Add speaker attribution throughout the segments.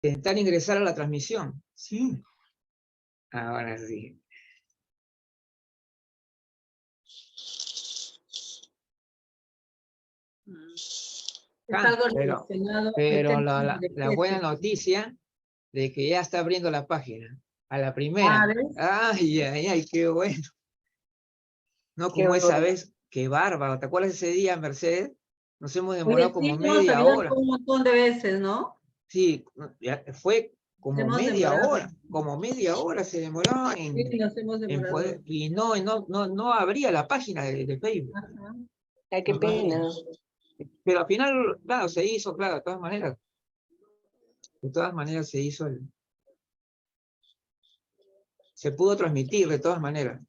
Speaker 1: Intentar ingresar a la transmisión.
Speaker 2: Sí.
Speaker 1: Ahora sí.
Speaker 3: Es algo
Speaker 1: Pero
Speaker 3: relacionado al tema de
Speaker 1: la buena
Speaker 3: peces.
Speaker 1: noticia de que ya está abriendo la página. A la primera.
Speaker 3: ¿Ves?
Speaker 1: Ay, ay, ay, qué bueno. No
Speaker 4: Qué
Speaker 1: como esa
Speaker 4: bueno.
Speaker 1: vez, qué bárbaro. ¿Te acuerdas ese día, Mercedes? Nos hemos demorado
Speaker 3: Oye,
Speaker 1: como
Speaker 3: sí, hemos
Speaker 1: media
Speaker 3: abierto
Speaker 1: hora.
Speaker 3: un montón de veces, ¿no?
Speaker 1: Sí, fue
Speaker 3: Nos
Speaker 1: como
Speaker 3: hemos
Speaker 1: media
Speaker 3: demorado.
Speaker 1: hora. Como media hora se demoró
Speaker 3: Sí, nos hemos
Speaker 1: en poder.
Speaker 3: demorado.
Speaker 1: Y no abría la página de Facebook.
Speaker 3: Ajá.
Speaker 4: Ay, qué pena.
Speaker 1: Pero al final, claro, se hizo, claro, de todas maneras. De todas maneras se hizo se pudo transmitir de todas maneras.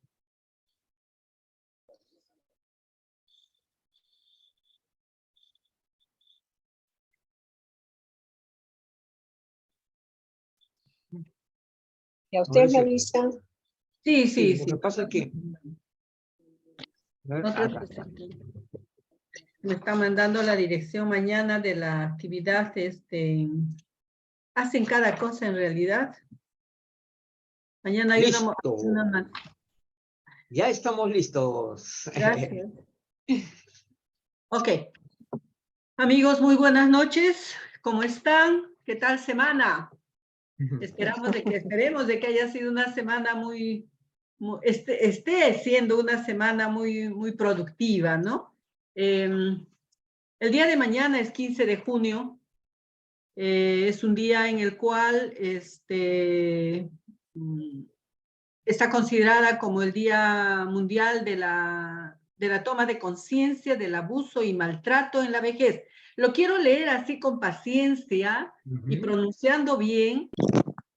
Speaker 4: ¿Y a ustedes me
Speaker 1: Mauricio.
Speaker 4: avisan?
Speaker 3: Sí,
Speaker 1: Sí,
Speaker 3: sí,
Speaker 1: lo
Speaker 3: sí.
Speaker 1: que pasa es que.
Speaker 3: Nosotros,
Speaker 1: Acá.
Speaker 3: me están mandando la dirección mañana de la actividad. Hacen cada cosa en realidad. Mañana hay
Speaker 1: Listo.
Speaker 3: una
Speaker 1: Ya estamos listos.
Speaker 3: Gracias. Ok. Amigos, muy buenas noches. ¿Cómo están? ¿Qué tal semana? Esperemos de que haya sido una semana esté siendo una semana muy productiva, ¿no? El día de mañana es 15 de junio. Es un día en el cual está considerada como el Día Mundial de la Toma de Conciencia del Abuso y Maltrato en la Vejez. Lo quiero leer así con paciencia y pronunciando bien,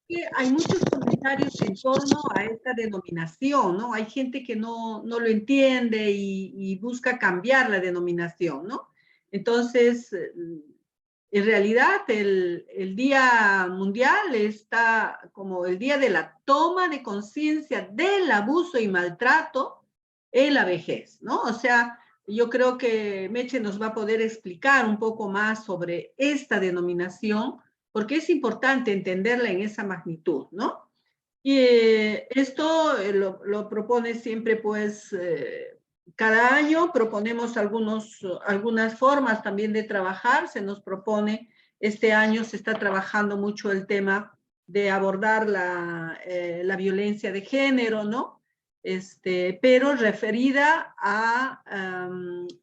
Speaker 3: que hay muchos comentarios en torno a esta denominación, ¿no? Hay gente que no lo entiende y busca cambiar la denominación, ¿no? Entonces, en realidad, el Día Mundial está como el Día de la Toma de Conciencia del Abuso y Maltrato en la vejez, ¿no? O sea, yo creo que Meche nos va a poder explicar un poco más sobre esta denominación, porque es importante entenderla en esa magnitud, ¿no? Y esto lo propone siempre, pues, cada año proponemos algunas formas también de trabajar. Se nos propone, este año se está trabajando mucho el tema de abordar la violencia de género, ¿no? Pero referida a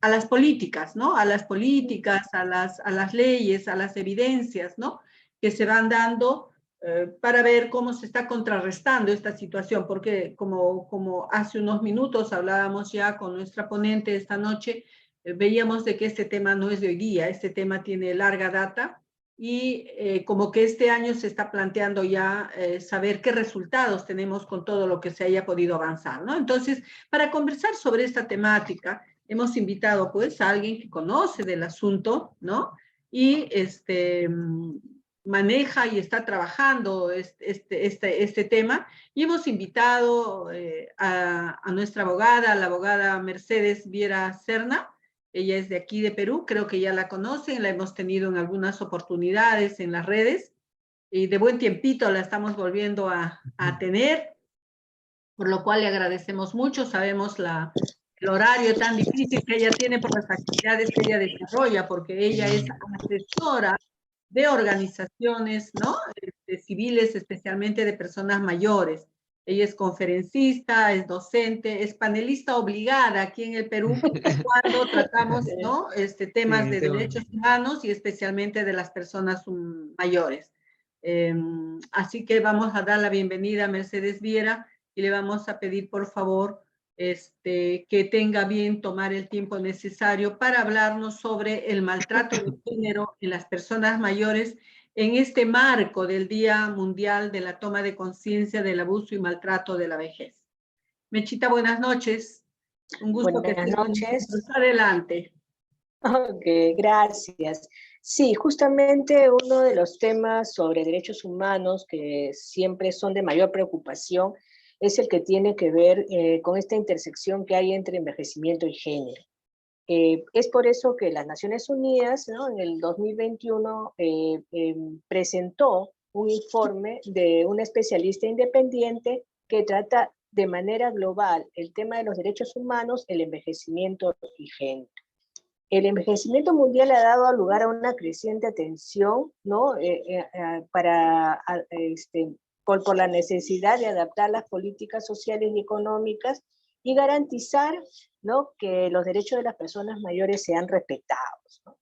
Speaker 3: las políticas, ¿no? A las políticas, a las leyes, a las evidencias, ¿no? Que se van dando para ver cómo se está contrarrestando esta situación, porque como hace unos minutos hablábamos ya con nuestra ponente esta noche, veíamos de que este tema no es de hoy día, este tema tiene larga data y como que este año se está planteando ya saber qué resultados tenemos con todo lo que se haya podido avanzar, ¿no? Entonces, para conversar sobre esta temática, hemos invitado pues a alguien que conoce del asunto, ¿no? Y maneja y está trabajando este tema, y hemos invitado a nuestra abogada, la abogada Mercedes Viera Serna. Ella es de aquí de Perú, creo que ya la conocen, la hemos tenido en algunas oportunidades en las redes, y de buen tiempito la estamos volviendo a tener, por lo cual le agradecemos mucho. Sabemos el horario tan difícil que ella tiene por las actividades que ella desarrolla, porque ella es asesora de organizaciones, ¿no? Civiles, especialmente de personas mayores. Ella es conferencista, es docente, es panelista obligada aquí en el Perú cuando tratamos, ¿no? Temas de derechos humanos y especialmente de las personas mayores. Así que vamos a dar la bienvenida a Mercedes Viera y le vamos a pedir, por favor, que tenga bien tomar el tiempo necesario para hablarnos sobre el maltrato de género en las personas mayores en este marco del Día Mundial de la Toma de Conciencia del Abuso y Maltrato de la Vejez. Mechita, buenas noches. Un gusto que estés con nosotros. Adelante.
Speaker 4: Ok, gracias. Sí, justamente uno de los temas sobre derechos humanos que siempre son de mayor preocupación es el que tiene que ver con esta intersección que hay entre envejecimiento y género. Es por eso que las Naciones Unidas, ¿no?, en el 2021 presentó un informe de un especialista independiente que trata de manera global el tema de los derechos humanos, el envejecimiento y género. El envejecimiento mundial ha dado lugar a una creciente atención, ¿no? Por la necesidad de adaptar las políticas sociales y económicas y garantizar, ¿no?, que los derechos de las personas mayores sean respetados, ¿no?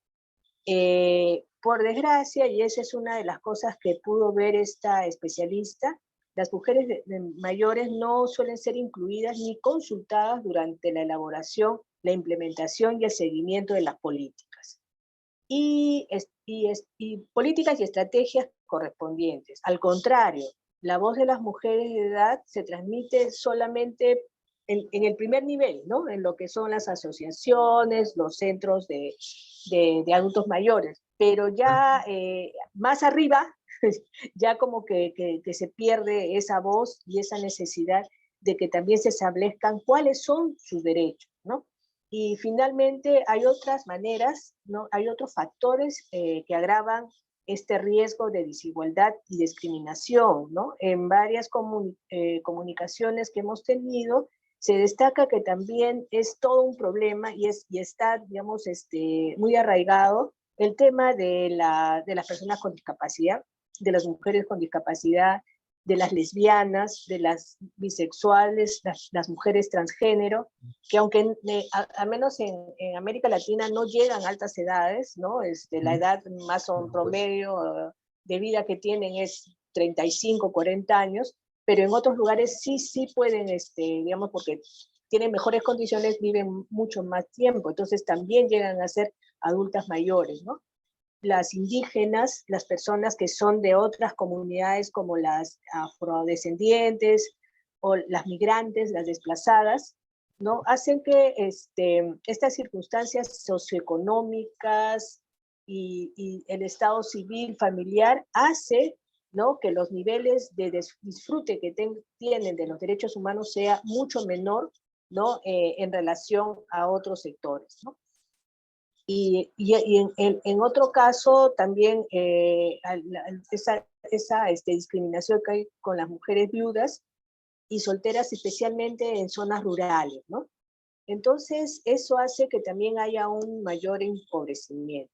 Speaker 4: Por desgracia, y esa es una de las cosas que pudo ver esta especialista, las mujeres mayores no suelen ser incluidas ni consultadas durante la elaboración, la implementación y el seguimiento de las políticas. Y políticas y estrategias correspondientes. Al contrario, la voz de las mujeres de edad se transmite solamente en el primer nivel, ¿no? En lo que son las asociaciones, los centros de adultos mayores, pero ya más arriba, ya como que se pierde esa voz y esa necesidad de que también se establezcan cuáles son sus derechos, ¿no? Y finalmente hay otras maneras, ¿no? Hay otros factores que agravan este riesgo de desigualdad y discriminación, ¿no? En varias comunicaciones que hemos tenido, se destaca que también es todo un problema y está, digamos, muy arraigado el tema de las personas con discapacidad, de las mujeres con discapacidad, de las lesbianas, de las bisexuales, las mujeres transgénero, que aunque al menos en América Latina no llegan a altas edades, ¿no? La edad más o promedio de vida que tienen es 35, 40 años, pero en otros lugares sí pueden, digamos, porque tienen mejores condiciones, viven mucho más tiempo, entonces también llegan a ser adultas mayores, ¿no? Las indígenas, las personas que son de otras comunidades como las afrodescendientes o las migrantes, las desplazadas, ¿no? Hacen que estas circunstancias socioeconómicas y el estado civil familiar hace, ¿no?, que los niveles de disfrute que tienen de los derechos humanos sea mucho menor, ¿no?, en relación a otros sectores, ¿no? Y en otro caso también esa discriminación que hay con las mujeres viudas y solteras, especialmente en zonas rurales, ¿no? Entonces eso hace que también haya un mayor empobrecimiento.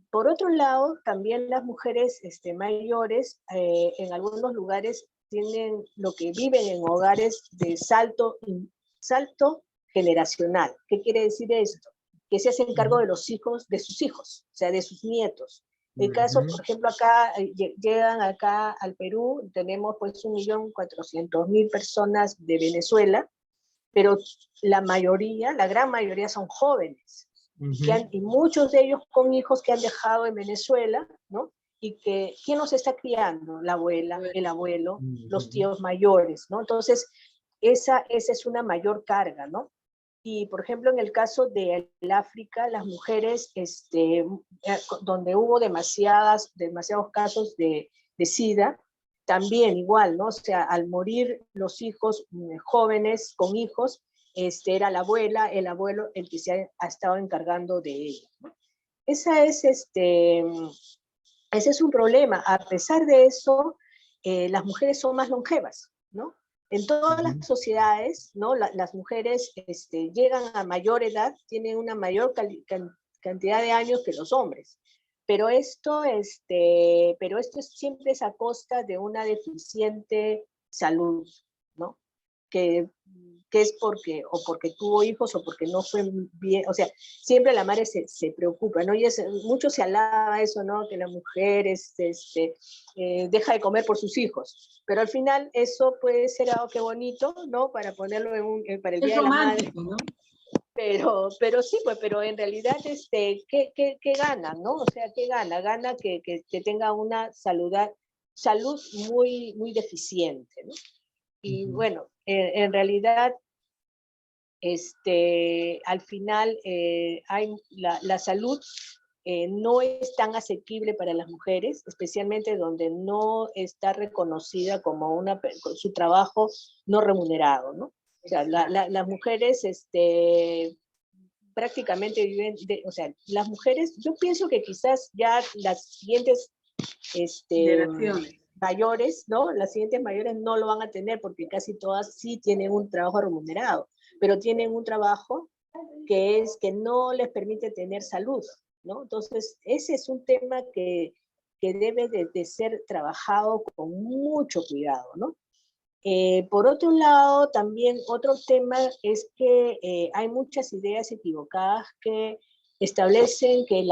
Speaker 4: Por otro lado, también las mujeres mayores en algunos lugares tienen lo que viven en hogares de salto generacional. ¿Qué quiere decir esto? Que se hacen cargo de los hijos, de sus hijos, o sea, de sus nietos. El caso, por ejemplo, acá, llegan acá al Perú, tenemos pues 1.400.000 personas de Venezuela, pero la gran mayoría son jóvenes, y muchos de ellos con hijos que han dejado en Venezuela, ¿no? Y ¿quién los está criando? La abuela, el abuelo, los tíos mayores, ¿no? Entonces, esa es una mayor carga, ¿no? Y, por ejemplo, en el caso del África, las mujeres, donde hubo demasiados casos de SIDA, también igual, ¿no? O sea, al morir los hijos jóvenes con hijos, era la abuela, el abuelo, el que se ha estado encargando de ellos, ¿no? Ese es un problema. A pesar de eso, las mujeres son más longevas, ¿no? En todas las sociedades, ¿no? Las mujeres llegan a mayor edad, tienen una mayor cantidad de años que los hombres. Pero esto siempre es a costa de una deficiente salud, ¿no? Que es porque tuvo hijos o porque no fue bien, o sea, siempre la madre se preocupa, ¿no? Y mucho se alaba eso, ¿no? Que la mujer deja de comer por sus hijos, pero al final eso puede ser algo que bonito, ¿no? Para ponerlo para el Día de la Madre.
Speaker 3: ¿No?
Speaker 4: Pero sí, pues, pero en realidad, ¿qué gana, no? O sea, ¿qué gana? Gana que tenga una salud muy, muy deficiente, ¿no? Y bueno, en realidad, al final, la salud no es tan asequible para las mujeres, especialmente donde no está reconocida como su trabajo no remunerado, ¿no? O sea, las mujeres prácticamente viven, o sea, las mujeres, yo pienso que quizás ya las siguientes
Speaker 3: Generaciones.
Speaker 4: mayores, ¿no? Las siguientes mayores no lo van a tener porque casi todas sí tienen un trabajo remunerado, pero tienen un trabajo que no les permite tener salud, ¿no? Entonces, ese es un tema que debe de ser trabajado con mucho cuidado, ¿no? Por otro lado, también otro tema es que hay muchas ideas equivocadas que establecen que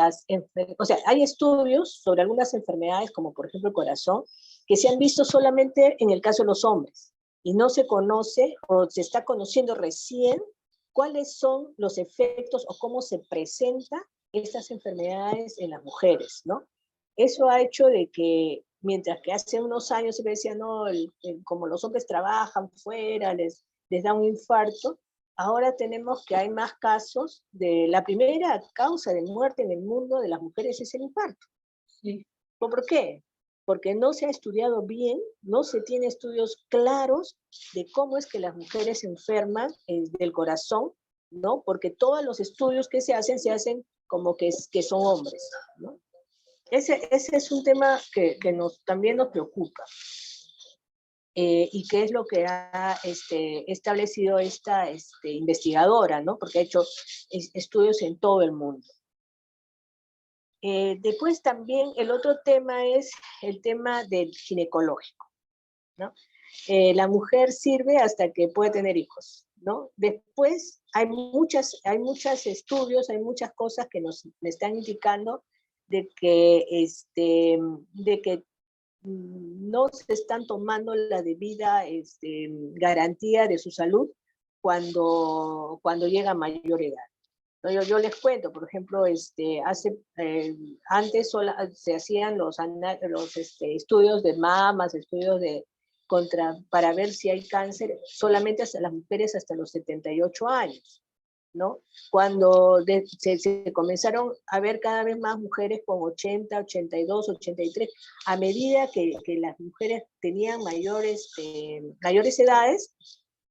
Speaker 4: o sea, hay estudios sobre algunas enfermedades, como por ejemplo el corazón, que se han visto solamente en el caso de los hombres, y no se conoce o se está conociendo recién cuáles son los efectos o cómo se presentan estas enfermedades en las mujeres, ¿no? Eso ha hecho de que, mientras que hace unos años se decía, no, como los hombres trabajan fuera, les da un infarto, ahora tenemos que hay más casos de, la primera causa de muerte en el mundo de las mujeres es el infarto.
Speaker 3: Sí.
Speaker 4: ¿Por qué? Porque no se ha estudiado bien, no se tiene estudios claros de cómo es que las mujeres se enferman del corazón, ¿no? Porque todos los estudios que se hacen como que son hombres, ¿no? Ese es un tema que también nos preocupa. Y qué es lo que ha establecido esta investigadora, ¿no? Porque ha hecho estudios en todo el mundo. Después también el otro tema es el tema del ginecológico, ¿no? La mujer sirve hasta que puede tener hijos, ¿no? Después hay muchos estudios, hay muchas cosas que me están indicando de que no se están tomando la debida garantía de su salud cuando llega a mayor edad. Yo les cuento, por ejemplo, antes se hacían los estudios de mamas, estudios para ver si hay cáncer, solamente hasta las mujeres hasta los 78 años, ¿no? Cuando se comenzaron a ver cada vez más mujeres con 80, 82, 83, a medida que las mujeres tenían mayores edades,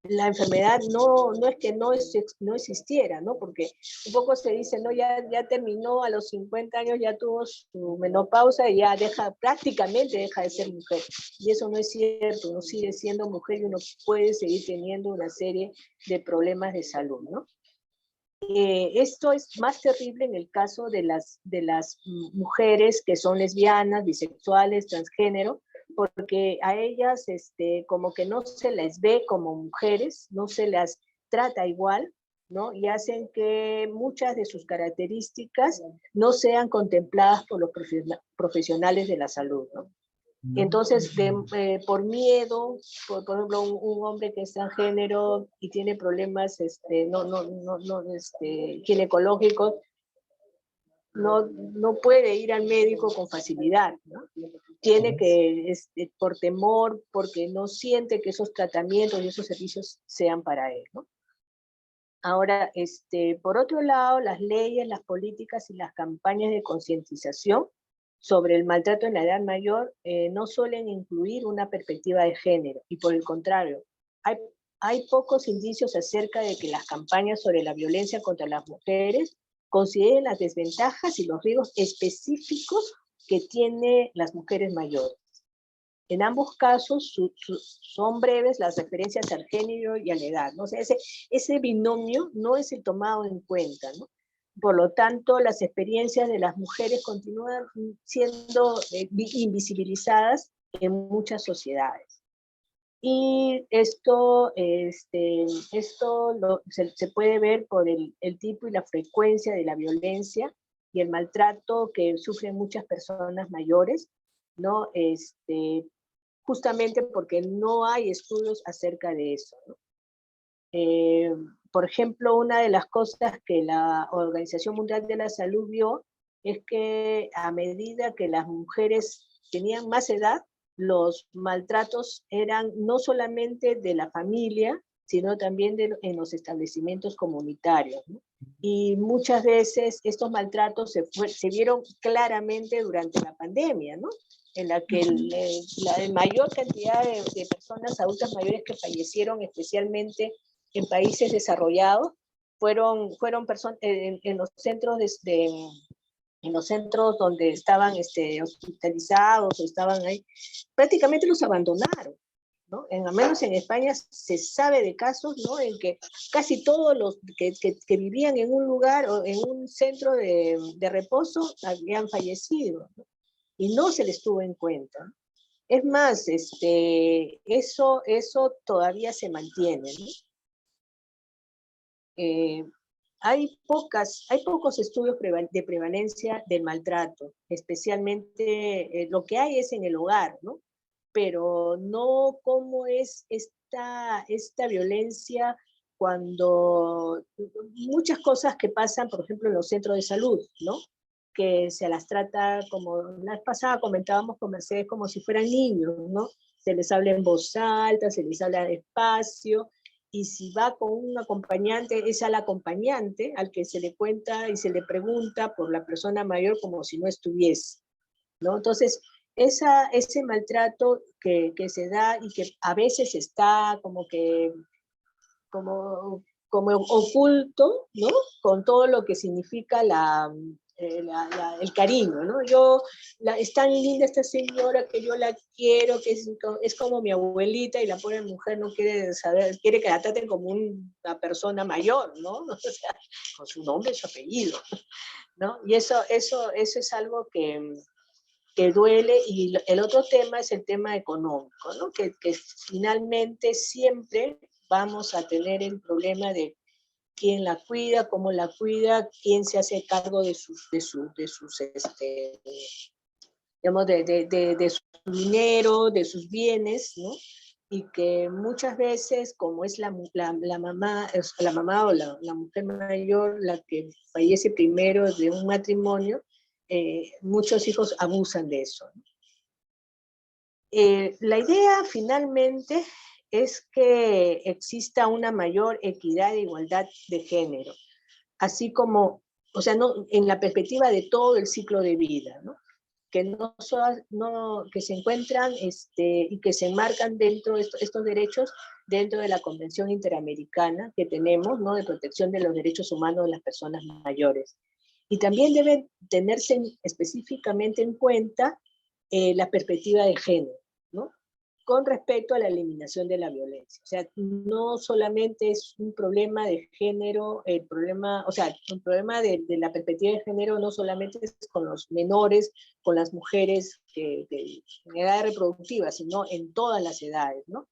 Speaker 4: la enfermedad no es que no existiera, ¿no? Porque un poco se dice, no, ya terminó a los 50 años, ya tuvo su menopausa y ya prácticamente deja de ser mujer. Y eso no es cierto, uno sigue siendo mujer y uno puede seguir teniendo una serie de problemas de salud, ¿no? Esto es más terrible en el caso de las mujeres que son lesbianas, bisexuales, transgénero, porque a ellas como que no se les ve como mujeres, no se las trata igual, ¿no? Y hacen que muchas de sus características no sean contempladas por los profesionales de la salud, ¿no? Entonces, por miedo, por ejemplo, un hombre que es transgénero y tiene problemas ginecológicos, no puede ir al médico con facilidad, ¿no? Tiene que, por temor, porque no siente que esos tratamientos y esos servicios sean para él, ¿no? Ahora, por otro lado, las leyes, las políticas y las campañas de concientización sobre el maltrato en la edad mayor no suelen incluir una perspectiva de género, y por el contrario, hay pocos indicios acerca de que las campañas sobre la violencia contra las mujeres consideren las desventajas y los riesgos específicos que tienen las mujeres mayores. En ambos casos son breves las referencias al género y a la edad, ¿no? O sea, ese binomio no es el tomado en cuenta, ¿no? Por lo tanto, las experiencias de las mujeres continúan siendo invisibilizadas en muchas sociedades. Y esto se puede ver por el tipo y la frecuencia de la violencia y el maltrato que sufren muchas personas mayores, ¿no? Justamente porque no hay estudios acerca de eso, ¿no? Por ejemplo, una de las cosas que la Organización Mundial de la Salud vio es que a medida que las mujeres tenían más edad, los maltratos eran no solamente de la familia, sino también en los establecimientos comunitarios, ¿no? Y muchas veces estos maltratos se vieron claramente durante la pandemia, ¿no? En la que la mayor cantidad de personas adultas mayores que fallecieron, especialmente en países desarrollados, fueron personas en los centros en los centros donde estaban hospitalizados o estaban ahí, prácticamente los abandonaron, ¿no? Al menos en España se sabe de casos, ¿no? En que casi todos los que vivían en un lugar o en un centro de reposo habían fallecido, ¿no? Y no se les tuvo en cuenta. Es más, eso todavía se mantiene, ¿no? Hay pocos estudios de prevalencia del maltrato, especialmente lo que hay es en el hogar, ¿no? Pero no cómo es esta violencia cuando muchas cosas que pasan, por ejemplo, en los centros de salud, ¿no? Que se las trata, como la vez pasada comentábamos con Mercedes, como si fueran niños, ¿no? Se les habla en voz alta, se les habla despacio, y si va con un acompañante, es al acompañante al que se le cuenta y se le pregunta por la persona mayor como si no estuviese, ¿no? Entonces, ese maltrato que se da y que a veces está como oculto, ¿no? Con todo lo que significa el cariño, ¿no? Es tan linda esta señora que yo la quiero, que es como mi abuelita, y la pobre mujer no quiere saber, quiere que la traten como una persona mayor, ¿no? O sea, con su nombre y su apellido, ¿no? Y eso es algo que duele, y el otro tema es el tema económico, ¿no? Que finalmente siempre vamos a tener el problema de quién la cuida, cómo la cuida, quién se hace cargo de sus digamos, de su dinero, de sus bienes, ¿no? Y que muchas veces, como es la mamá o la mujer mayor la que fallece primero de un matrimonio, muchos hijos abusan de eso, ¿no? La idea finalmente es que exista una mayor equidad e igualdad de género, así como, o sea, no, en la perspectiva de todo el ciclo de vida, ¿no? Que que se encuentran y que se enmarcan dentro de estos derechos dentro de la Convención Interamericana que tenemos, ¿no? De protección de los derechos humanos de las personas mayores. Y también debe tenerse específicamente en cuenta la perspectiva de género, ¿no? Con respecto a la eliminación de la violencia. O sea, no solamente es un problema de género, el problema de la perspectiva de género no solamente es con los menores, con las mujeres en edad reproductiva, sino en todas las edades, ¿no?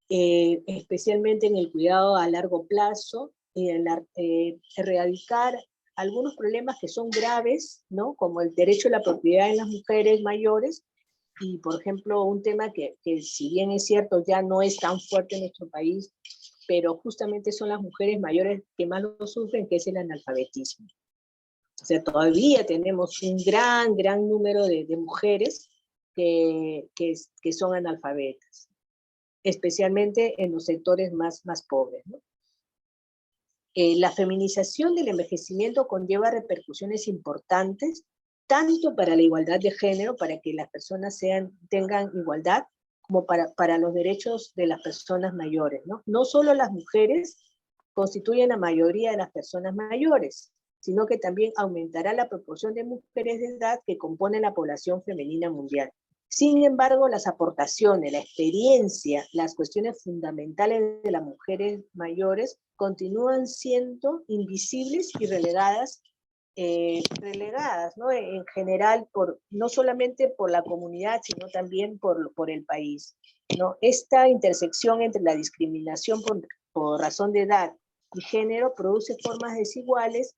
Speaker 4: Especialmente en el cuidado a largo plazo, y en erradicar algunos problemas que son graves, ¿no? Como el derecho a la propiedad en las mujeres mayores, y por ejemplo un tema que si bien es cierto ya no es tan fuerte en nuestro país, pero justamente son las mujeres mayores que más lo sufren, que es el analfabetismo. O sea, todavía tenemos un gran número de mujeres que son analfabetas, especialmente en los sectores más pobres, ¿no? La feminización del envejecimiento conlleva repercusiones importantes, tanto para la igualdad de género, para que las personas tengan igualdad, como para los derechos de las personas mayores, ¿no? No solo las mujeres constituyen la mayoría de las personas mayores, sino que también aumentará la proporción de mujeres de edad que componen la población femenina mundial. Sin embargo, las aportaciones, la experiencia, las cuestiones fundamentales de las mujeres mayores continúan siendo invisibles y relegadas, ¿no? En general, no solamente por la comunidad, sino también por el país, ¿no? Esta intersección entre la discriminación por razón de edad y género produce formas desiguales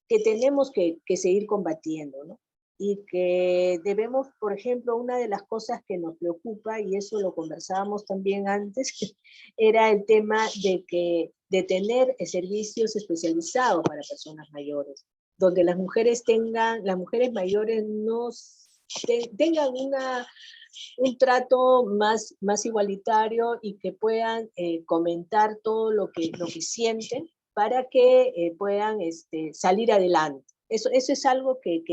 Speaker 4: que tenemos que seguir combatiendo, ¿no? Y que debemos, por ejemplo, una de las cosas que nos preocupa, y eso lo conversábamos también antes, era el tema de tener servicios especializados para personas mayores, donde las mujeres mayores tengan un trato más igualitario, y que puedan comentar todo lo que sienten, para que puedan salir adelante. Eso es algo que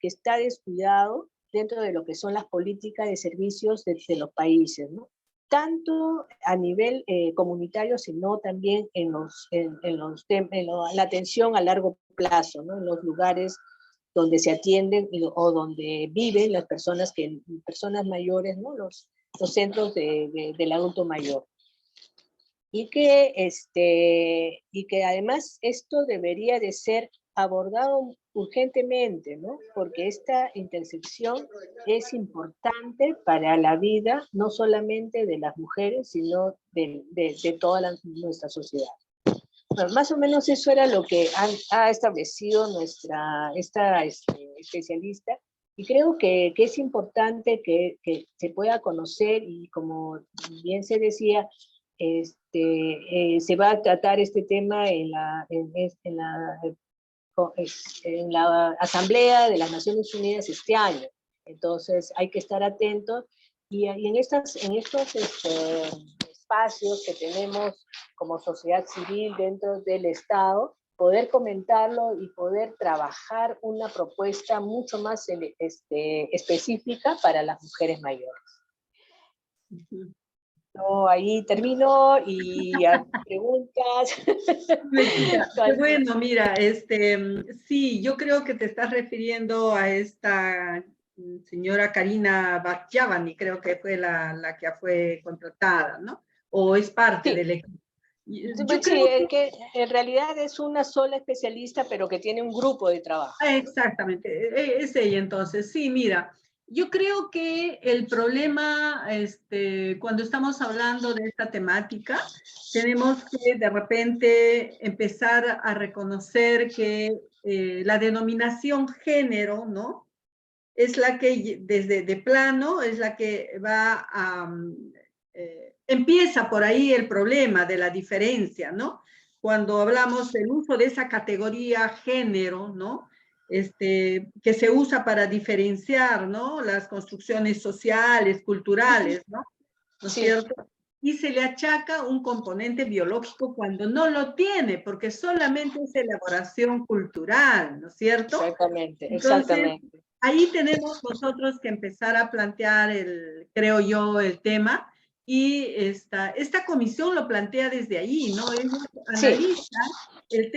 Speaker 4: está descuidado dentro de lo que son las políticas de servicios de los países, ¿no? Tanto a nivel comunitario, sino también en la atención a largo plazo, ¿no? En los lugares donde se atienden o donde viven las personas, personas mayores, ¿no? Los centros del adulto mayor. Y que además esto debería de ser abordado urgentemente, ¿no? Porque esta intersección es importante para la vida, no solamente de las mujeres, sino de toda nuestra sociedad. Bueno, más o menos eso era lo que ha establecido esta especialista, y creo que es importante que se pueda conocer, y como bien se decía, se va a tratar este tema en la Asamblea de las Naciones Unidas este año. Entonces hay que estar atentos, y en estos espacios que tenemos como sociedad civil dentro del Estado, poder comentarlo y poder trabajar una propuesta mucho más específica para las mujeres mayores. No, ahí termino, y a preguntas.
Speaker 3: Qué bueno, mira, sí, yo creo que te estás refiriendo a esta señora Karina Batjavani, creo que fue la que fue contratada, ¿no? O es parte
Speaker 4: Sí.
Speaker 3: del equipo.
Speaker 4: Pues sí, que en realidad es una sola especialista, pero que tiene un grupo de trabajo.
Speaker 3: Exactamente, es ella entonces. Sí, mira, yo creo que el problema, cuando estamos hablando de esta temática, tenemos que de repente empezar a reconocer que la denominación género, ¿no? Es la que desde de plano, es la que va a... empieza por ahí el problema de la diferencia, ¿no? Cuando hablamos del uso de esa categoría género, ¿no? Que se usa para diferenciar, ¿no? Las construcciones sociales, culturales, ¿no? ¿No es cierto? Y se le achaca un componente biológico cuando no lo tiene, porque solamente es elaboración cultural, ¿no es cierto?
Speaker 4: Exactamente,
Speaker 3: Entonces,
Speaker 4: exactamente.
Speaker 3: ahí tenemos nosotros que empezar a plantear, creo yo, el tema, y esta comisión lo plantea desde ahí, ¿no? Ellos analizan el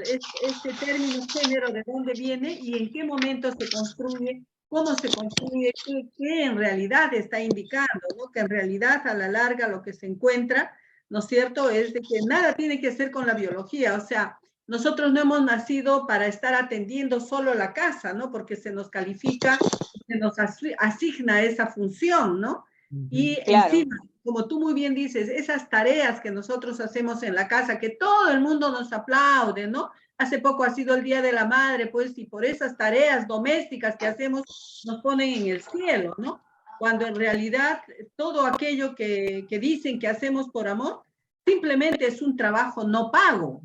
Speaker 3: este término género, de dónde viene y en qué momento se construye, cómo se construye, qué en realidad está indicando, ¿no? Que en realidad a la larga lo que se encuentra, ¿no es cierto?, es de que nada tiene que ver con la biología, o sea, nosotros no hemos nacido para estar atendiendo solo la casa, ¿no? Porque se nos califica, se nos asigna esa función, ¿no? Y
Speaker 4: claro.
Speaker 3: Encima, como tú muy bien dices, esas tareas que nosotros hacemos en la casa, que todo el mundo nos aplaude, ¿no? Hace poco ha sido el Día de la Madre, pues, y por esas tareas domésticas que hacemos nos ponen en el cielo, ¿no? Cuando en realidad todo aquello que dicen que hacemos por amor, simplemente es un trabajo no pago,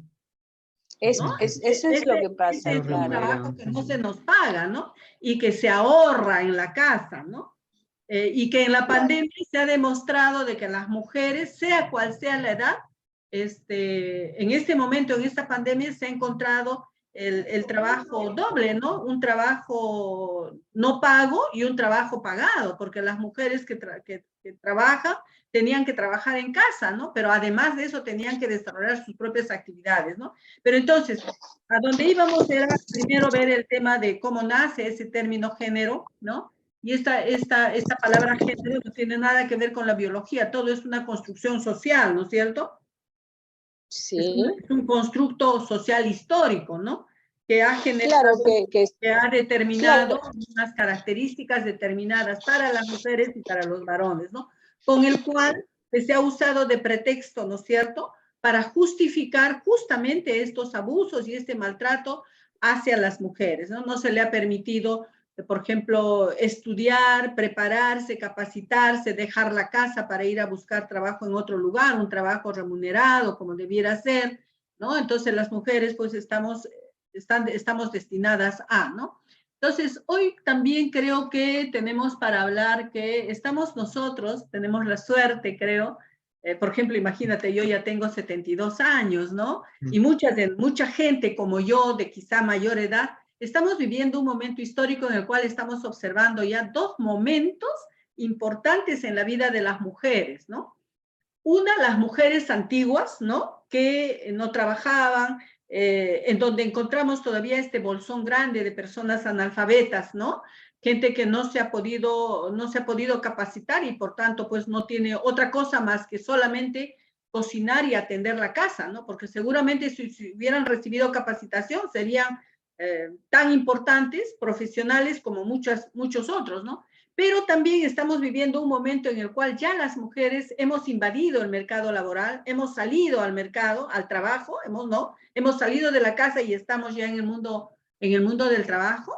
Speaker 3: ¿no?
Speaker 4: Eso es lo que pasa,
Speaker 3: es un
Speaker 4: claro.
Speaker 3: trabajo que no se nos paga, ¿no? Y que se ahorra en la casa, ¿no? Y que en la pandemia se ha demostrado de que las mujeres, sea cual sea la edad, en este momento, en esta pandemia, se ha encontrado el trabajo doble, ¿no? Un trabajo no pago y un trabajo pagado, porque las mujeres que trabajan tenían que trabajar en casa, ¿no? Pero además de eso tenían que desarrollar sus propias actividades, ¿no? Pero entonces, a donde íbamos era primero ver el tema de cómo nace ese término género, ¿no? Y esta palabra género no tiene nada que ver con la biología, todo es una construcción social, ¿no es cierto?
Speaker 4: Sí.
Speaker 3: Es un constructo social histórico, ¿no? Que ha generado,
Speaker 4: claro,
Speaker 3: que ha determinado
Speaker 4: claro.
Speaker 3: unas características determinadas para las mujeres y para los varones, ¿no? Con el cual se ha usado de pretexto, ¿no es cierto?, para justificar justamente estos abusos y este maltrato hacia las mujeres, ¿no? No se le ha permitido, por ejemplo, estudiar, prepararse, capacitarse, dejar la casa para ir a buscar trabajo en otro lugar, un trabajo remunerado como debiera ser, ¿no? Entonces las mujeres pues estamos destinadas a, ¿no? Entonces, hoy también creo que tenemos para hablar que estamos nosotros, tenemos la suerte, creo, por ejemplo, imagínate, yo ya tengo 72 años, ¿no? Y mucha gente como yo, de quizá mayor edad, estamos viviendo un momento histórico en el cual estamos observando ya dos momentos importantes en la vida de las mujeres, ¿no? Una, las mujeres antiguas, ¿no? Que no trabajaban, en donde encontramos todavía este bolsón grande de personas analfabetas, ¿no? Gente que no se ha podido capacitar y por tanto pues no tiene otra cosa más que solamente cocinar y atender la casa, ¿no? Porque seguramente si hubieran recibido capacitación serían tan importantes, profesionales como muchos otros, ¿no? Pero también estamos viviendo un momento en el cual ya las mujeres hemos invadido el mercado laboral, hemos salido al mercado, al trabajo, hemos salido de la casa y estamos ya en el mundo del trabajo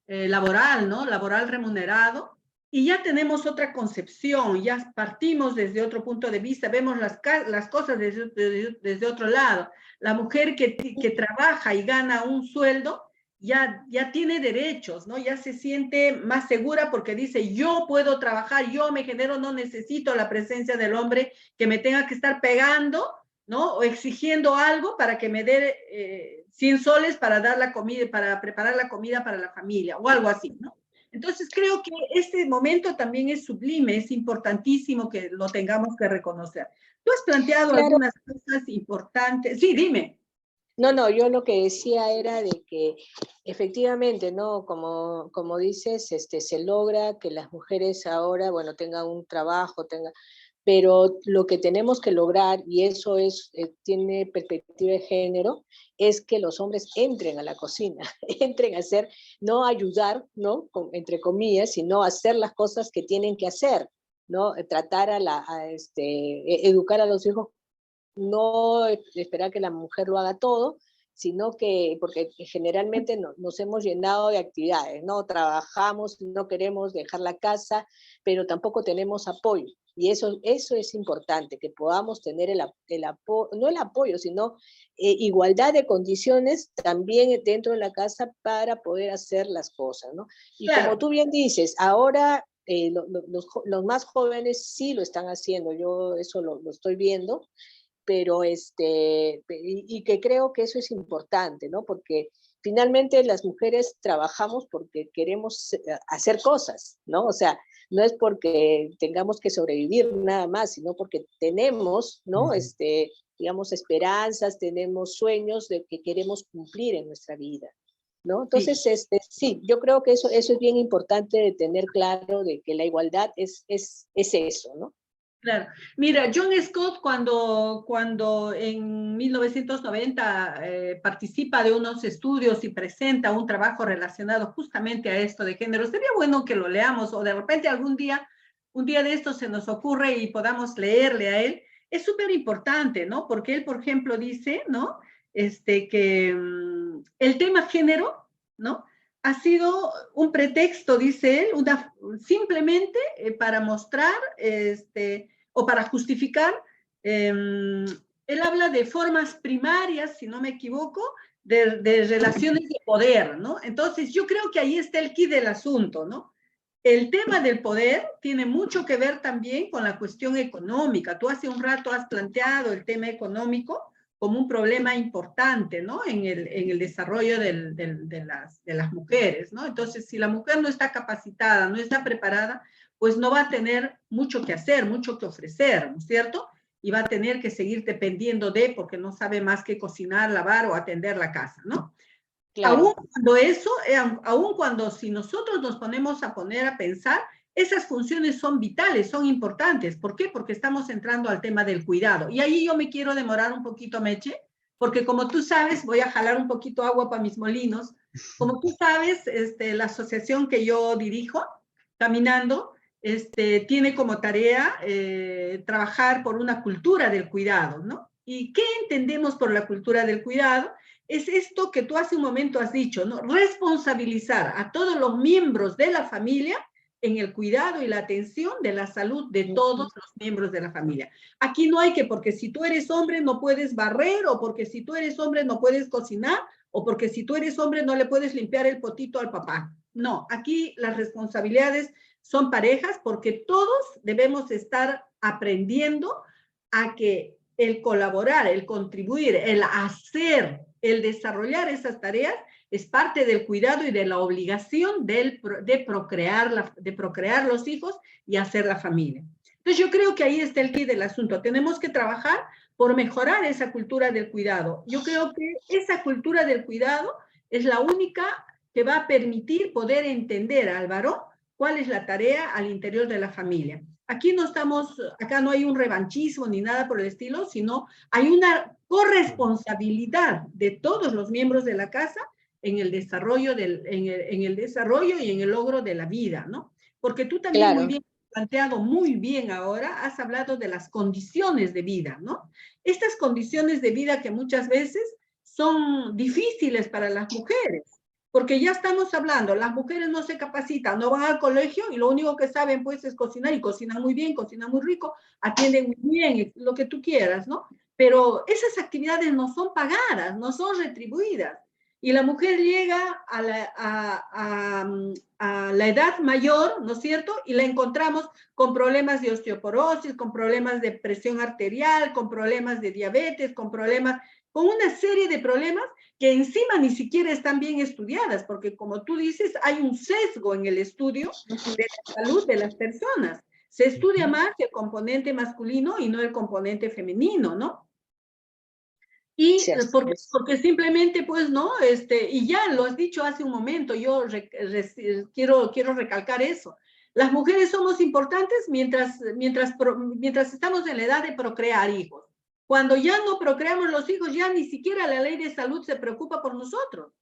Speaker 3: laboral, ¿no? Laboral remunerado, y ya tenemos otra concepción, ya partimos desde otro punto de vista, vemos las cosas desde otro lado. La mujer que trabaja y gana un sueldo ya tiene derechos, ¿no? Ya se siente más segura porque dice, yo puedo trabajar, yo me genero, no necesito la presencia del hombre que me tenga que estar pegando, ¿no? O exigiendo algo para que me dé 100 soles para dar la comida, para preparar la comida para la familia o algo así, ¿no? Entonces creo que este momento también es sublime, es importantísimo que lo tengamos que reconocer. Tú has planteado
Speaker 4: Claro.
Speaker 3: algunas cosas importantes. Sí, dime.
Speaker 4: No, yo lo que decía era de que efectivamente, ¿no? Como dices, se logra que las mujeres ahora, bueno, tengan un trabajo, pero lo que tenemos que lograr, y eso tiene perspectiva de género, es que los hombres entren a la cocina, entren a hacer, no ayudar, ¿no? Entre comillas, sino hacer las cosas que tienen que hacer, ¿no? Tratar educar a los hijos, no esperar que la mujer lo haga todo, sino que, porque generalmente nos hemos llenado de actividades, ¿no? Trabajamos, no queremos dejar la casa, pero tampoco tenemos apoyo. Y eso es importante, que podamos tener el apoyo, no el apoyo, sino igualdad de condiciones también dentro de la casa para poder hacer las cosas, ¿no? Y
Speaker 3: claro,
Speaker 4: como tú bien dices, ahora los más jóvenes sí lo están haciendo, yo eso lo estoy viendo, pero y que creo que eso es importante, ¿no? Porque finalmente las mujeres trabajamos porque queremos hacer cosas, ¿no? O sea, no es porque tengamos que sobrevivir nada más, sino porque tenemos, ¿no? Digamos, esperanzas, tenemos sueños de que queremos cumplir en nuestra vida, ¿no? Entonces, sí, yo creo que eso es bien importante de tener claro de que la igualdad es eso, ¿no?
Speaker 3: Claro. Mira, John Scott cuando en 1990 participa de unos estudios y presenta un trabajo relacionado justamente a esto de género, sería bueno que lo leamos o de repente un día de esto se nos ocurre y podamos leerle a él. Es súper importante, ¿no? Porque él, por ejemplo, dice, ¿no? Que el tema género, ¿no? Ha sido un pretexto, dice él, simplemente para mostrar, o para justificar, él habla de formas primarias, si no me equivoco, de relaciones de poder, ¿no? Entonces, yo creo que ahí está el quid del asunto, ¿no? El tema del poder tiene mucho que ver también con la cuestión económica. Tú hace un rato has planteado el tema económico como un problema importante, ¿no? En el desarrollo de las mujeres, ¿no? Entonces, si la mujer no está capacitada, no está preparada, pues no va a tener mucho que hacer, mucho que ofrecer, ¿no es cierto? Y va a tener que seguir dependiendo porque no sabe más que cocinar, lavar o atender la casa, ¿no?
Speaker 4: Claro.
Speaker 3: Aún cuando si nosotros nos ponemos a pensar, esas funciones son vitales, son importantes. ¿Por qué? Porque estamos entrando al tema del cuidado. Y ahí yo me quiero demorar un poquito, Meche, porque como tú sabes, voy a jalar un poquito agua para mis molinos. Como tú sabes, la asociación que yo dirijo, Caminando, tiene como tarea trabajar por una cultura del cuidado, ¿no? ¿Y qué entendemos por la cultura del cuidado? Es esto que tú hace un momento has dicho, ¿no? Responsabilizar a todos los miembros de la familia en el cuidado y la atención de la salud de todos los miembros de la familia. Aquí no hay que, porque si tú eres hombre no puedes barrer, o porque si tú eres hombre no puedes cocinar, o porque si tú eres hombre no le puedes limpiar el potito al papá. No, aquí las responsabilidades son parejas porque todos debemos estar aprendiendo a que el colaborar, el contribuir, el hacer, el desarrollar esas tareas es parte del cuidado y de la obligación de procrear los hijos y hacer la familia. Entonces yo creo que ahí está el quid del asunto. Tenemos que trabajar por mejorar esa cultura del cuidado. Yo creo que esa cultura del cuidado es la única que va a permitir poder entender al varón cuál es la tarea al interior de la familia. Aquí no estamos, acá no hay un revanchismo ni nada por el estilo, sino hay una corresponsabilidad de todos los miembros de la casa en el desarrollo, en el desarrollo y en el logro de la vida, ¿no? Porque tú también
Speaker 4: Claro.
Speaker 3: muy bien planteado muy bien ahora, has hablado de las condiciones de vida, ¿no? Estas condiciones de vida que muchas veces son difíciles para las mujeres, porque ya estamos hablando, las mujeres no se capacitan, no van al colegio y lo único que saben pues es cocinar y cocinan muy bien, cocinan muy rico, atienden muy bien, lo que tú quieras, ¿no? Pero esas actividades no son pagadas, no son retribuidas. Y la mujer llega a la edad mayor, ¿no es cierto? Y la encontramos con problemas de osteoporosis, con problemas de presión arterial, con problemas de diabetes, con una serie de problemas que encima ni siquiera están bien estudiadas, porque como tú dices, hay un sesgo en el estudio de la salud de las personas. Se estudia más el componente masculino y no el componente femenino, ¿no? Y porque simplemente, pues, ¿no? Y ya lo has dicho hace un momento, yo quiero recalcar eso. Las mujeres somos importantes mientras estamos en la edad de procrear hijos. Cuando ya no procreamos los hijos, ya ni siquiera la ley de salud se preocupa por nosotros,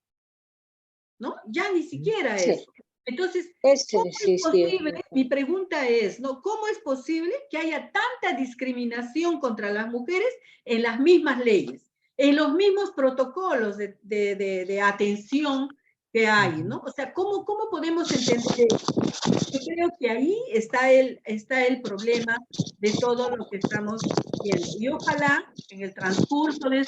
Speaker 3: ¿no? Ya ni siquiera eso. Entonces, ¿cómo es posible? Mi pregunta es, ¿no? ¿Cómo es posible que haya tanta discriminación contra las mujeres en las mismas leyes, en los mismos protocolos de atención que hay, ¿no? O sea, ¿cómo podemos entender? Yo creo que ahí está el problema de todo lo que estamos viendo. Y ojalá en el transcurso de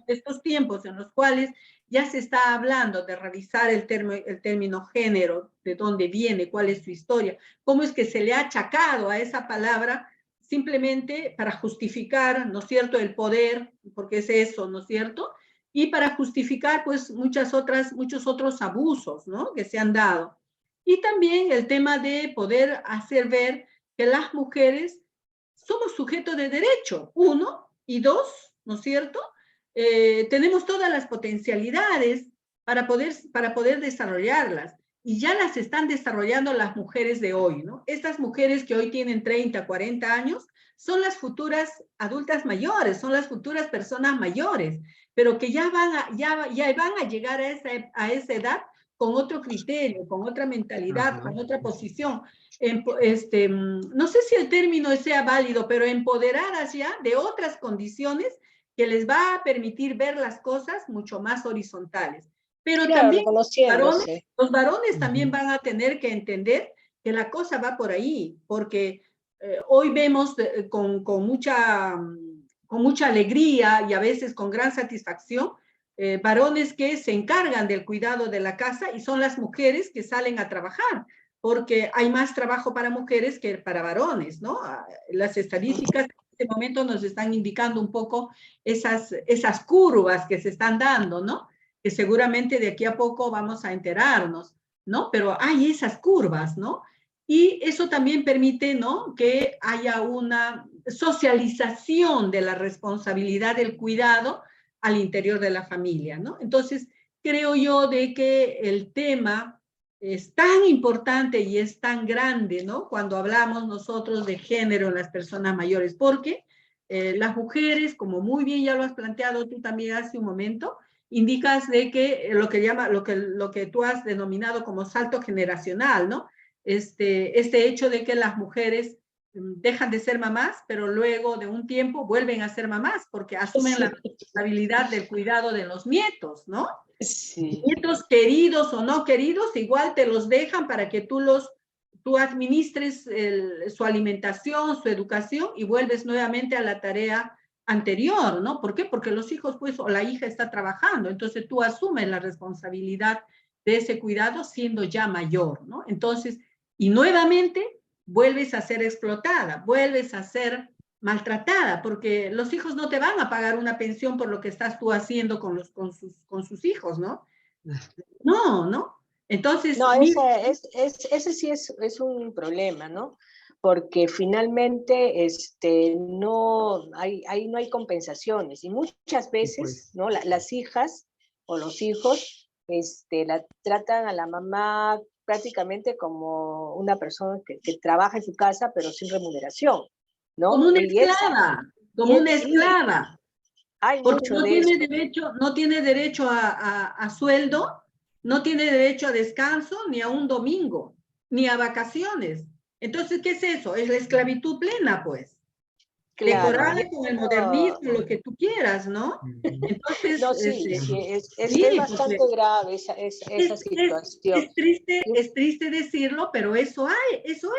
Speaker 3: estos tiempos en los cuales ya se está hablando de revisar el término género, de dónde viene, cuál es su historia, cómo es que se le ha achacado a esa palabra simplemente para justificar, ¿no es cierto?, el poder, porque es eso, ¿no es cierto?, y para justificar, pues, muchos otros abusos, ¿no?, que se han dado. Y también el tema de poder hacer ver que las mujeres somos sujetos de derecho, uno, y dos, ¿no es cierto?, tenemos todas las potencialidades para poder desarrollarlas, y ya las están desarrollando las mujeres de hoy, ¿no? Estas mujeres que hoy tienen 30, 40 años, son las futuras adultas mayores, son las futuras personas mayores, pero que ya van a llegar a esa edad con otro criterio, con otra mentalidad, con otra posición. No sé si el término sea válido, pero empoderadas ya de otras condiciones que les va a permitir ver las cosas mucho más horizontales. Pero claro, también los varones también van a tener que entender que la cosa va por ahí, porque hoy vemos con mucha alegría y a veces con gran satisfacción varones que se encargan del cuidado de la casa y son las mujeres que salen a trabajar, porque hay más trabajo para mujeres que para varones, ¿no? Las estadísticas en este momento nos están indicando un poco esas curvas que se están dando, ¿no? Que seguramente de aquí a poco vamos a enterarnos, ¿no? Pero hay esas curvas, ¿no? Y eso también permite, ¿no?, que haya una socialización de la responsabilidad del cuidado al interior de la familia, ¿no? Entonces, creo yo de que el tema es tan importante y es tan grande, ¿no?, cuando hablamos nosotros de género en las personas mayores, porque las mujeres, como muy bien ya lo has planteado tú también hace un momento, indicas de que lo que tú has denominado como salto generacional, ¿no? Este hecho de que las mujeres dejan de ser mamás, pero luego de un tiempo vuelven a ser mamás porque asumen la responsabilidad del cuidado de los nietos, ¿no? Sí. Nietos queridos o no queridos, igual te los dejan para que tú administres su alimentación, su educación y vuelves nuevamente a la tarea anterior, ¿no? ¿Por qué? Porque los hijos, pues, o la hija está trabajando, entonces tú asumes la responsabilidad de ese cuidado siendo ya mayor, ¿no? Entonces, y nuevamente vuelves a ser explotada, vuelves a ser maltratada, porque los hijos no te van a pagar una pensión por lo que estás tú haciendo con sus hijos, ¿no? No, ¿no? Entonces...
Speaker 4: No, ese sí es un problema, ¿no? porque finalmente ahí no hay compensaciones. Y muchas veces,
Speaker 1: pues.
Speaker 4: ¿no? Las hijas o los hijos la tratan a la mamá prácticamente como una persona que trabaja en su casa, pero sin remuneración,
Speaker 3: Como
Speaker 4: ¿no?
Speaker 3: una esclava, como una
Speaker 4: Sí,
Speaker 3: esclava.
Speaker 4: hay
Speaker 3: Porque
Speaker 4: mucho de eso.
Speaker 3: no tiene derecho a sueldo, no tiene derecho a descanso, ni a un domingo, ni a vacaciones. Entonces, ¿qué es eso? Es la esclavitud plena, pues.
Speaker 4: Claro, y
Speaker 3: Decorada con el
Speaker 4: eso,
Speaker 3: modernismo, lo que tú quieras, ¿no? Entonces,
Speaker 4: no, sí, sí, es
Speaker 3: sí,
Speaker 4: bastante
Speaker 3: porque
Speaker 4: grave esa situación.
Speaker 3: es triste decirlo, pero eso hay, eso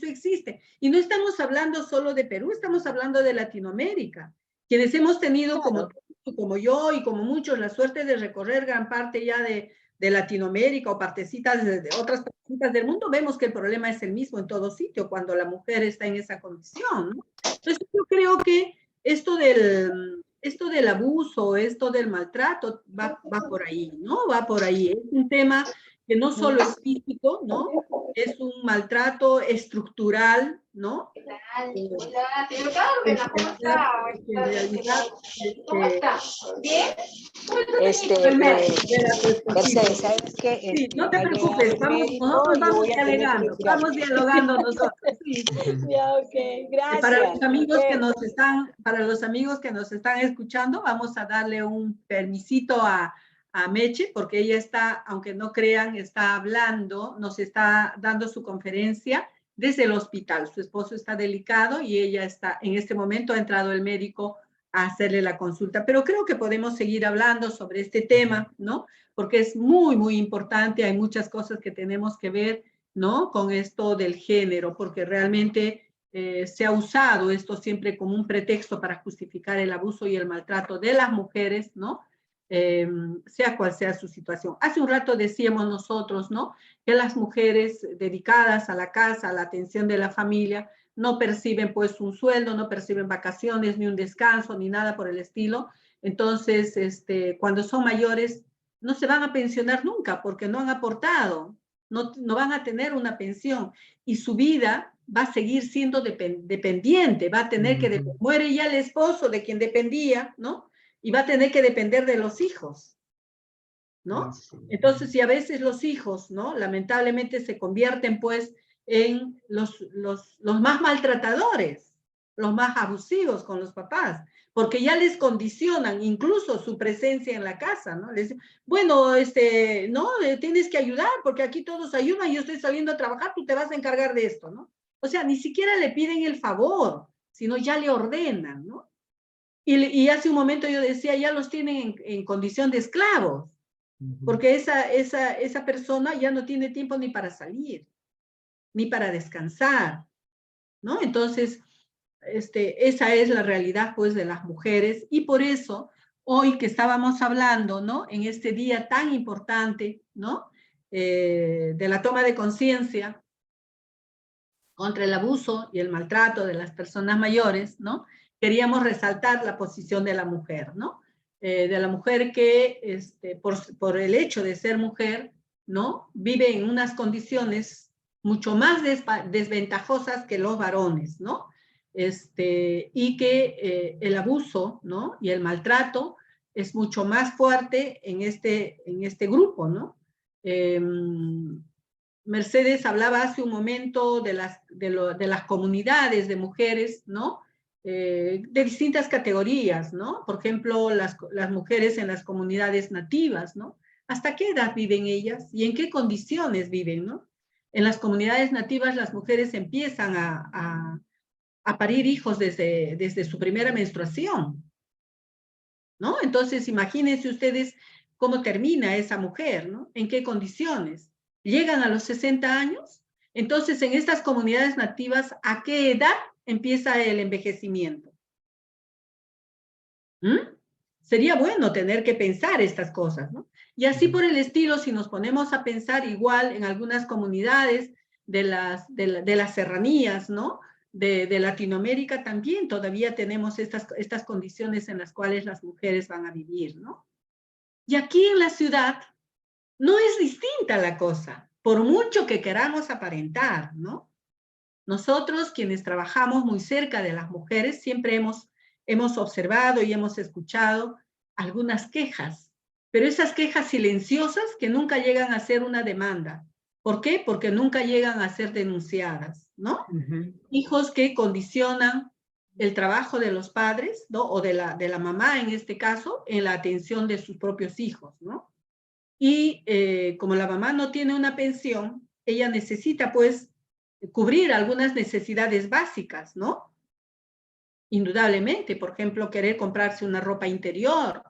Speaker 3: existe. Y no estamos hablando solo de Perú, estamos hablando de Latinoamérica, quienes hemos tenido
Speaker 4: Claro,
Speaker 3: como yo y como muchos la suerte de recorrer gran parte ya de Latinoamérica o partecitas de otras partecitas del mundo, vemos que el problema es el mismo en todo sitio cuando la mujer está en esa condición, ¿no? Entonces yo creo que esto del abuso, esto del maltrato va por ahí, ¿no? Va por ahí. Es un tema que no solo es físico, ¿no? Es un maltrato estructural, ¿no?
Speaker 2: Hola, señor Carmen, ¿cómo está?
Speaker 3: En realidad,
Speaker 2: ¿Cómo está? ¿Bien?
Speaker 4: Mercedes, ¿sabes qué?
Speaker 3: sí, no te
Speaker 4: Va a llegar
Speaker 3: preocupes,
Speaker 4: el médico,
Speaker 3: nosotros
Speaker 4: yo
Speaker 3: vamos
Speaker 4: voy a tener que
Speaker 3: dialogando,
Speaker 4: retirar.
Speaker 3: vamos dialogando nosotros, sí.
Speaker 4: Ya, ok,
Speaker 3: Para
Speaker 4: gracias.
Speaker 3: los amigos que nos están, para los amigos que nos están escuchando, vamos a darle un permisito a Meche, porque ella está, aunque no crean, está hablando, nos está dando su conferencia desde el hospital. Su esposo está delicado y ella está, en este momento ha entrado el médico a hacerle la consulta. Pero creo que podemos seguir hablando sobre este tema, ¿no? Porque es muy, muy importante. Hay muchas cosas que tenemos que ver, ¿no? Con esto del género, porque realmente se ha usado esto siempre como un pretexto para justificar el abuso y el maltrato de las mujeres, ¿no? Sea cual sea su situación. Hace un rato decíamos nosotros, ¿no? Que las mujeres dedicadas a la casa, a la atención de la familia, no perciben pues un sueldo, no perciben vacaciones, ni un descanso, ni nada por el estilo. Entonces, cuando son mayores, no se van a pensionar nunca porque no han aportado, no van a tener una pensión y su vida va a seguir siendo dependiente, va a tener que, muere ya el esposo de quien dependía, ¿no? Y va a tener que depender de los hijos, ¿no? Entonces, si a veces los hijos, ¿no? Lamentablemente se convierten, pues, en los más maltratadores, los más abusivos con los papás, porque ya les condicionan incluso su presencia en la casa, ¿no? Les dicen, bueno, no, tienes que ayudar, porque aquí todos ayudan, yo estoy saliendo a trabajar, tú te vas a encargar de esto, ¿no? O sea, ni siquiera le piden el favor, sino ya le ordenan, ¿no? Y hace un momento yo decía, ya los tienen en condición de esclavos, porque esa persona ya no tiene tiempo ni para salir, ni para descansar, ¿no? Entonces, esa es la realidad, pues, de las mujeres, y por eso, hoy que estábamos hablando, ¿no? En este día tan importante, ¿no? De la toma de conciencia contra el abuso y el maltrato de las personas mayores, ¿no? Queríamos resaltar la posición de la mujer, ¿no? De la mujer que, por el hecho de ser mujer, ¿no? Vive en unas condiciones mucho más desventajosas que los varones, ¿no? Y que el abuso, ¿no? Y el maltrato es mucho más fuerte en este grupo, ¿no? Mercedes hablaba hace un momento de las comunidades de mujeres, ¿no? De distintas categorías, ¿no? Por ejemplo, las mujeres en las comunidades nativas, ¿no? ¿Hasta qué edad viven ellas y en qué condiciones viven, ¿no? En las comunidades nativas las mujeres empiezan a parir hijos desde su primera menstruación, ¿no? Entonces, imagínense ustedes cómo termina esa mujer, ¿no? ¿En qué condiciones? ¿Llegan a los 60 años? Entonces, en estas comunidades nativas, ¿a qué edad empieza el envejecimiento? ¿Mm? Sería bueno tener que pensar estas cosas, ¿no? Y así por el estilo, si nos ponemos a pensar igual en algunas comunidades de las serranías, ¿no? De Latinoamérica también todavía tenemos estas condiciones en las cuales las mujeres van a vivir, ¿no? Y aquí en la ciudad no es distinta la cosa, por mucho que queramos aparentar, ¿no? Nosotros, quienes trabajamos muy cerca de las mujeres, siempre hemos observado y hemos escuchado algunas quejas, pero esas quejas silenciosas que nunca llegan a ser una demanda. ¿Por qué? Porque nunca llegan a ser denunciadas, ¿no? Hijos que condicionan el trabajo de los padres, ¿no? O de la mamá, en este caso, en la atención de sus propios hijos, ¿no? Y como la mamá no tiene una pensión, ella necesita, pues, cubrir algunas necesidades básicas, ¿no? Indudablemente, por ejemplo, querer comprarse una ropa interior,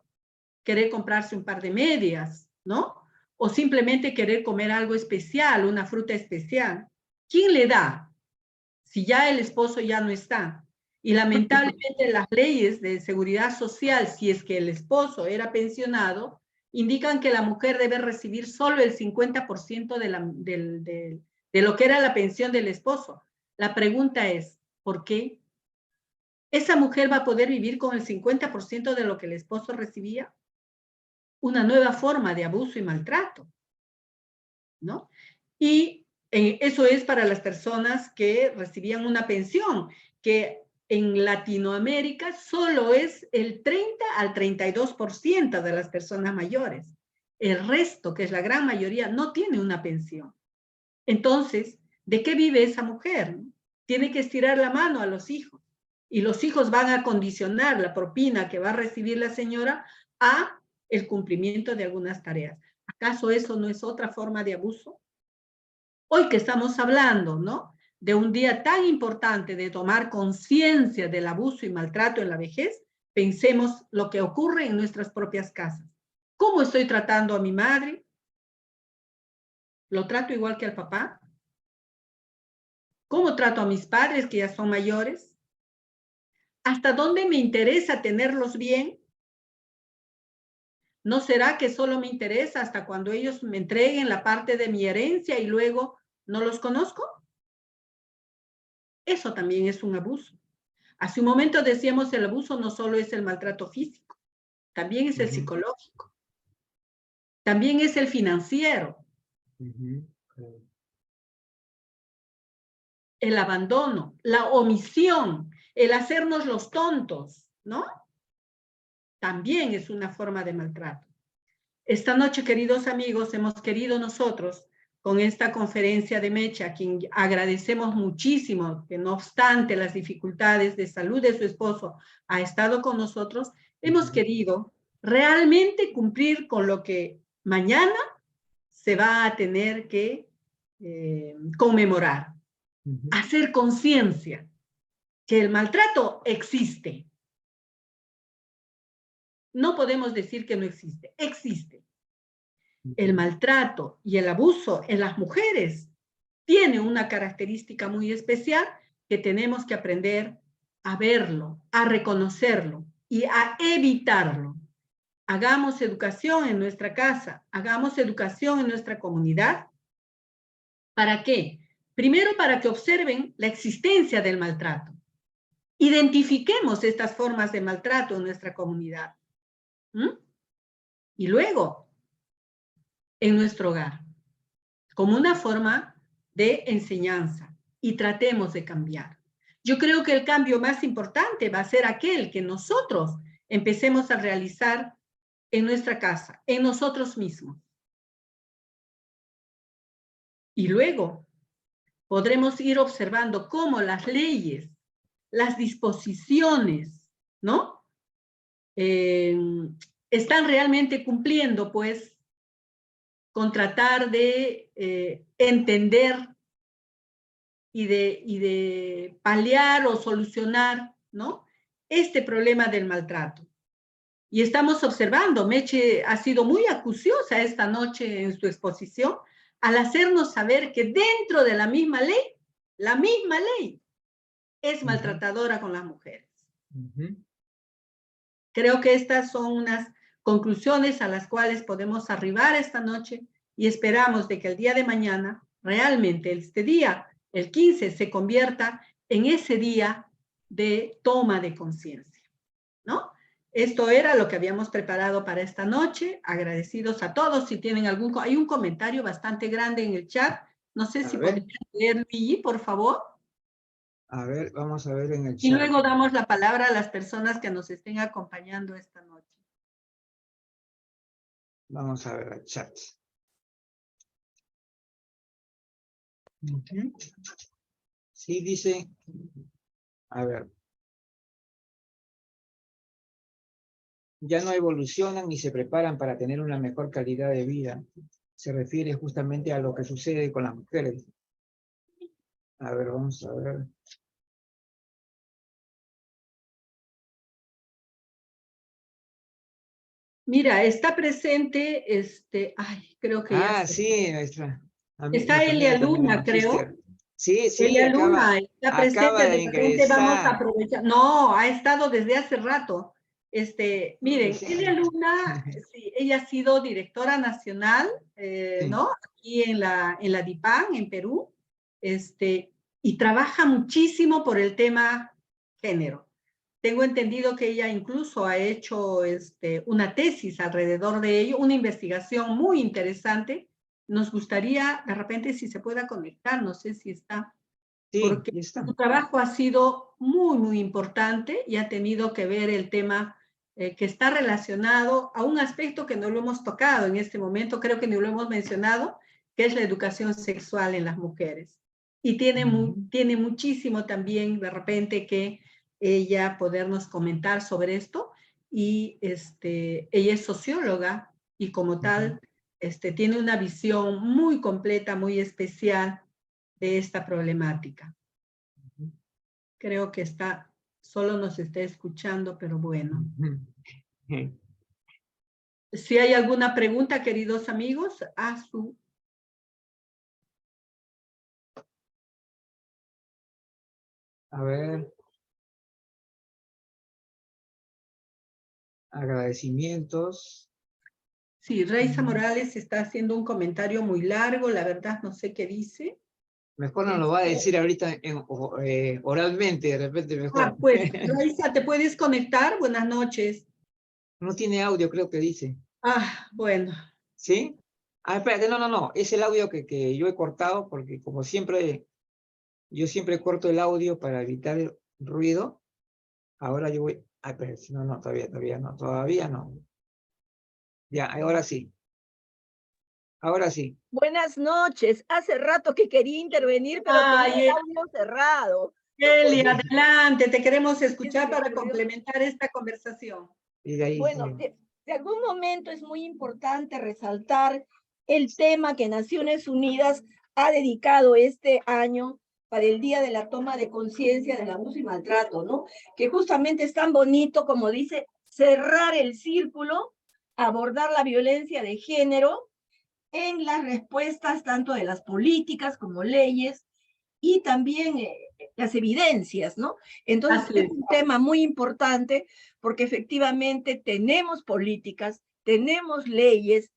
Speaker 3: querer comprarse un par de medias, ¿no? O simplemente querer comer algo especial, una fruta especial. ¿Quién le da? Si ya el esposo ya no está. Y lamentablemente las leyes de seguridad social, si es que el esposo era pensionado, indican que la mujer debe recibir solo el 50% de lo que era la pensión del esposo. La pregunta es, ¿por qué? ¿Esa mujer va a poder vivir con el 50% de lo que el esposo recibía? Una nueva forma de abuso y maltrato, ¿no? Y eso es para las personas que recibían una pensión, que en Latinoamérica solo es el 30 al 32% de las personas mayores. El resto, que es la gran mayoría, no tiene una pensión. Entonces, ¿de qué vive esa mujer? Tiene que estirar la mano a los hijos. Y los hijos van a condicionar la propina que va a recibir la señora a el cumplimiento de algunas tareas. ¿Acaso eso no es otra forma de abuso? Hoy que estamos hablando, ¿no?, de un día tan importante de tomar conciencia del abuso y maltrato en la vejez, pensemos lo que ocurre en nuestras propias casas. ¿Cómo estoy tratando a mi madre? ¿Lo trato igual que al papá? ¿Cómo trato a mis padres que ya son mayores? ¿Hasta dónde me interesa tenerlos bien? ¿No será que solo me interesa hasta cuando ellos me entreguen la parte de mi herencia y luego no los conozco? Eso también es un abuso. Hace un momento decíamos el abuso no solo es el maltrato físico, también es el psicológico, también es el financiero, el abandono, la omisión, el hacernos los tontos, ¿no? También es una forma de maltrato. Esta noche, queridos amigos, hemos querido nosotros, con esta conferencia de Mecha, a quien agradecemos muchísimo, que no obstante las dificultades de salud de su esposo, ha estado con nosotros, hemos querido realmente cumplir con lo que mañana se va a tener que conmemorar. Hacer conciencia que el maltrato existe. No podemos decir que no existe, existe. El maltrato y el abuso en las mujeres tiene una característica muy especial que tenemos que aprender a verlo, a reconocerlo y a evitarlo. Hagamos educación en nuestra casa, hagamos educación en nuestra comunidad. ¿Para qué? Primero, para que observen la existencia del maltrato. Identifiquemos estas formas de maltrato en nuestra comunidad. Y luego, en nuestro hogar, como una forma de enseñanza, y tratemos de cambiar. Yo creo que el cambio más importante va a ser aquel que nosotros empecemos a realizar en nuestra casa, en nosotros mismos. Y luego podremos ir observando cómo las leyes, las disposiciones, ¿no?, están realmente cumpliendo, pues, con tratar de entender y de paliar o solucionar, ¿no?, este problema del maltrato. Y estamos observando, Meche ha sido muy acuciosa esta noche en su exposición, al hacernos saber que dentro de la misma ley es maltratadora con las mujeres. Creo que estas son unas conclusiones a las cuales podemos arribar esta noche y esperamos de que el día de mañana, realmente este día, el 15, se convierta en ese día de toma de conciencia, ¿no? Esto era lo que habíamos preparado para esta noche. Agradecidos a todos. Si tienen hay un comentario bastante grande en el chat. No sé si podrían leer, Luigi, por favor.
Speaker 1: A ver, vamos a ver en el
Speaker 3: Y
Speaker 1: chat.
Speaker 3: luego damos la palabra a las personas que nos estén acompañando esta noche.
Speaker 1: Vamos a ver el chat. Ujú. Sí, dice, a ver. Ya no evolucionan ni se preparan para tener una mejor calidad de vida. Se refiere justamente a lo que sucede con las mujeres. A ver, vamos a ver.
Speaker 3: Mira, está presente, ay, creo que ya sé.
Speaker 1: Sí,
Speaker 3: Está
Speaker 1: nuestra
Speaker 3: Elia
Speaker 1: amiga también,
Speaker 3: Luna, creo.
Speaker 1: Magister. Sí,
Speaker 3: Elia Luna está
Speaker 1: acaba
Speaker 3: presente,
Speaker 1: de
Speaker 3: de repente vamos a
Speaker 1: ingresar.
Speaker 3: aprovechar. No, ha estado desde hace rato. Miren,
Speaker 1: Sí.
Speaker 3: Elia Luna, sí, ella ha sido directora nacional,
Speaker 1: Sí.
Speaker 3: ¿no? Aquí en la DIPAN, en Perú, y trabaja muchísimo por el tema género. Tengo entendido que ella incluso ha hecho una tesis alrededor de ello, una investigación muy interesante. Nos gustaría, de repente, si se pueda conectar, no sé si está,
Speaker 1: Sí,
Speaker 3: porque
Speaker 1: ya está.
Speaker 3: su trabajo ha sido muy, muy importante y ha tenido que ver el tema que está relacionado a un aspecto que no lo hemos tocado en este momento, creo que no lo hemos mencionado, que es la educación sexual en las mujeres. Y tiene muchísimo también, de repente, que ella podernos comentar sobre esto. Y ella es socióloga y como tal tiene una visión muy completa, muy especial de esta problemática. Creo que solo nos está escuchando, pero bueno. Si hay alguna pregunta, queridos amigos,
Speaker 1: A ver. Agradecimientos.
Speaker 3: Sí, Reisa Morales está haciendo un comentario muy largo, la verdad no sé qué dice.
Speaker 1: Mejor no lo va a decir ahorita oralmente, de repente mejor.
Speaker 3: Pues, Reisa, ¿te puedes conectar? Buenas noches.
Speaker 1: No tiene audio, creo que dice.
Speaker 3: Bueno.
Speaker 1: ¿Sí? Espérate, no. Es el audio que yo he cortado, porque como siempre, yo siempre corto el audio para evitar el ruido. Ahora yo voy. Pero no, todavía no. Ya, ahora sí. Ahora sí.
Speaker 5: Buenas noches. Hace rato que quería intervenir, pero tenía el audio cerrado.
Speaker 3: Eli, adelante, te queremos escuchar para complementar esta conversación.
Speaker 5: Bueno, de algún momento es muy importante resaltar el tema que Naciones Unidas ha dedicado este año para el Día de la Toma de Conciencia del Abuso y Maltrato, ¿no? Que justamente es tan bonito, como dice, cerrar el círculo, abordar la violencia de género en las respuestas tanto de las políticas como leyes y también las evidencias, ¿no? Entonces, es un tema muy importante porque efectivamente tenemos políticas, tenemos leyes,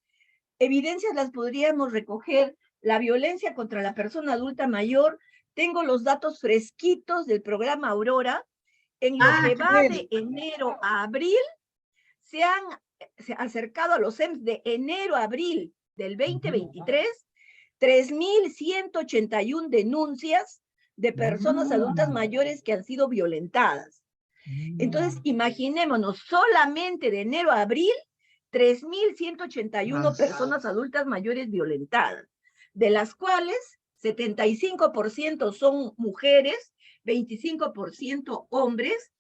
Speaker 5: evidencias las podríamos recoger, la violencia contra la persona adulta mayor, tengo los datos fresquitos del programa Aurora, en lo que va de enero a abril, se han acercado a los CEMS de enero a abril del 2023, 3.181 denuncias de personas adultas mayores que han sido violentadas. Entonces, imaginémonos, solamente de enero a abril, 3.181 personas adultas mayores violentadas, de las cuales 75% son mujeres, 25% hombres,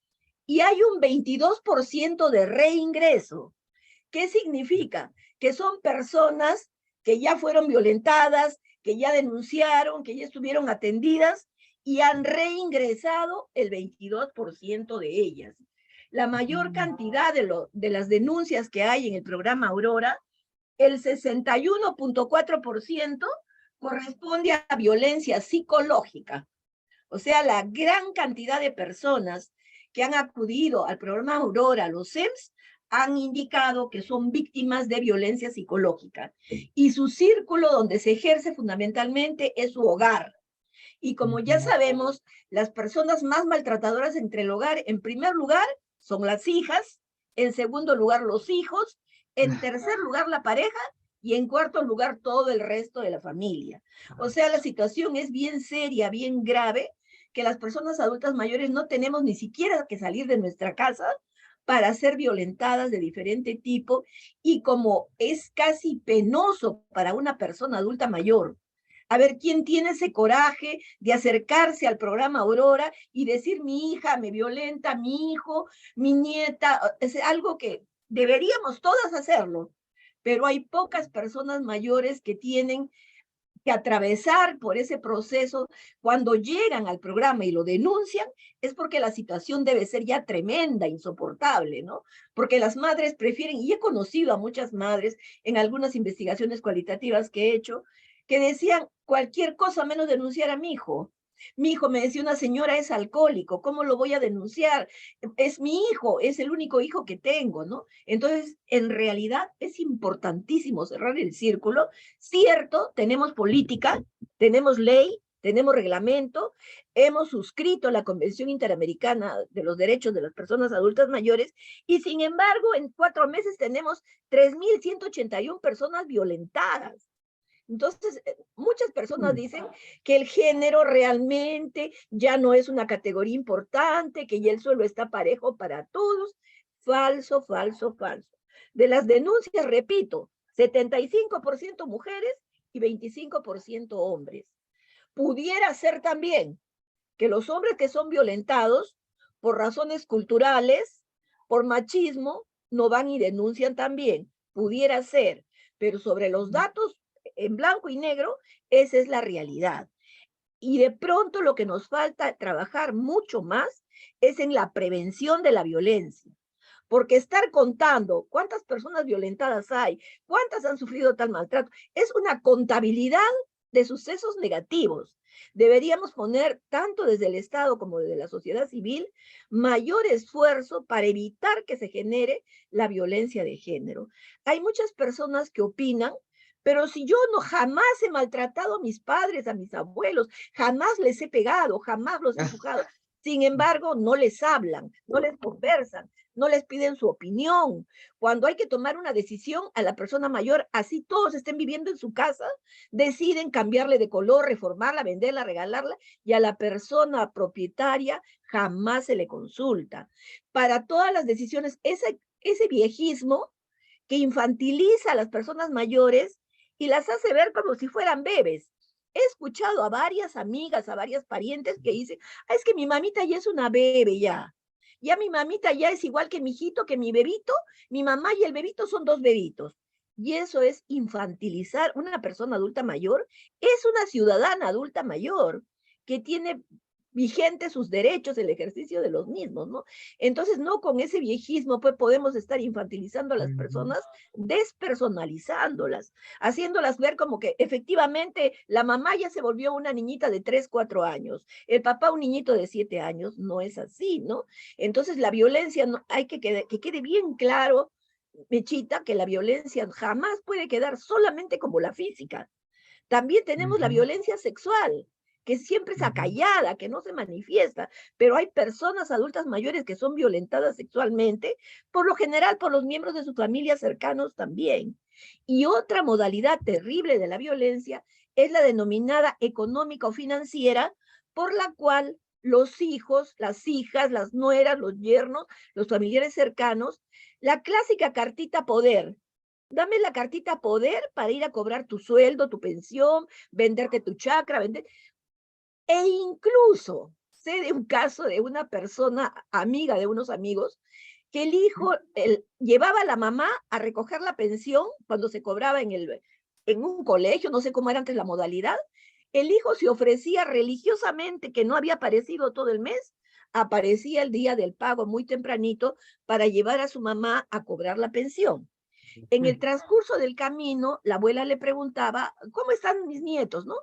Speaker 5: y hay un 22% de reingreso. ¿Qué significa? Que son personas que ya fueron violentadas, que ya denunciaron, que ya estuvieron atendidas y han reingresado el 22% de ellas. La mayor cantidad de las denuncias que hay en el programa Aurora, el 61.4% corresponde a violencia psicológica. O sea, la gran cantidad de personas que han acudido al programa Aurora, los CEMS, han indicado que son víctimas de violencia psicológica y su círculo donde se ejerce fundamentalmente es su hogar. Y como ya sabemos, las personas más maltratadoras entre el hogar, en primer lugar, son las hijas, en segundo lugar, los hijos, en tercer lugar, la pareja y en cuarto lugar, todo el resto de la familia. O sea, la situación es bien seria, bien grave, que las personas adultas mayores no tenemos ni siquiera que salir de nuestra casa para ser violentadas de diferente tipo, y como es casi penoso para una persona adulta mayor, a ver quién tiene ese coraje de acercarse al programa Aurora y decir: mi hija me violenta, mi hijo, mi nieta. Es algo que deberíamos todas hacerlo, pero hay pocas personas mayores que tienen que atravesar por ese proceso. Cuando llegan al programa y lo denuncian, es porque la situación debe ser ya tremenda, insoportable, ¿no? Porque las madres prefieren, y he conocido a muchas madres en algunas investigaciones cualitativas que he hecho, que decían cualquier cosa menos denunciar a mi hijo. Mi hijo, me decía una señora, es alcohólico, ¿cómo lo voy a denunciar? Es mi hijo, es el único hijo que tengo, ¿no? Entonces, en realidad es importantísimo cerrar el círculo. Cierto, tenemos política, tenemos ley, tenemos reglamento, hemos suscrito la Convención Interamericana de los Derechos de las Personas Adultas Mayores, y sin embargo, en 4 meses tenemos 3.181 personas violentadas. Entonces, muchas personas dicen que el género realmente ya no es una categoría importante, que ya el suelo está parejo para todos. Falso, falso, falso. De las denuncias, repito, 75% mujeres y 25% hombres. Pudiera ser también que los hombres que son violentados por razones culturales, por machismo, no van y denuncian también. Pudiera ser, pero sobre los datos en blanco y negro, esa es la realidad. Y de pronto lo que nos falta trabajar mucho más es en la prevención de la violencia. Porque estar contando cuántas personas violentadas hay, cuántas han sufrido tal maltrato, es una contabilidad de sucesos negativos. Deberíamos poner, tanto desde el Estado como desde la sociedad civil, mayor esfuerzo para evitar que se genere la violencia de género. Hay muchas personas que opinan: pero si yo no jamás he maltratado a mis padres, a mis abuelos, jamás les he pegado, jamás los he empujado. Sin embargo, no les hablan, no les conversan, no les piden su opinión. Cuando hay que tomar una decisión a la persona mayor, así todos estén viviendo en su casa, deciden cambiarle de color, reformarla, venderla, regalarla, y a la persona propietaria jamás se le consulta. Para todas las decisiones, ese viejismo que infantiliza a las personas mayores y las hace ver como si fueran bebés. He escuchado a varias amigas, a varias parientes que dicen: es que mi mamita ya es una bebé ya. Ya mi mamita ya es igual que mi hijito, que mi bebito, mi mamá y el bebito son 2 bebitos. Y eso es infantilizar. Una persona adulta mayor es una ciudadana adulta mayor que tiene vigentes sus derechos, el ejercicio de los mismos, ¿no? Entonces, no con ese viejismo, pues podemos estar infantilizando a las personas, despersonalizándolas, haciéndolas ver como que efectivamente la mamá ya se volvió una niñita de 3, 4 años, el papá un niñito de 7 años. No es así, ¿no? Entonces, la violencia, no, hay que quede bien claro, Mechita, que la violencia jamás puede quedar solamente como la física. También tenemos la violencia sexual, que siempre es acallada, que no se manifiesta, pero hay personas adultas mayores que son violentadas sexualmente, por lo general por los miembros de sus familias cercanos también. Y otra modalidad terrible de la violencia es la denominada económica o financiera, por la cual los hijos, las hijas, las nueras, los yernos, los familiares cercanos, la clásica cartita poder: dame la cartita poder para ir a cobrar tu sueldo, tu pensión, venderte tu chacra, e incluso sé de un caso de una persona amiga de unos amigos, que el hijo llevaba a la mamá a recoger la pensión cuando se cobraba en un colegio, no sé cómo era antes la modalidad. El hijo se ofrecía religiosamente, que no había aparecido todo el mes, aparecía el día del pago muy tempranito para llevar a su mamá a cobrar la pensión. En el transcurso del camino, la abuela le preguntaba: ¿cómo están mis nietos, no?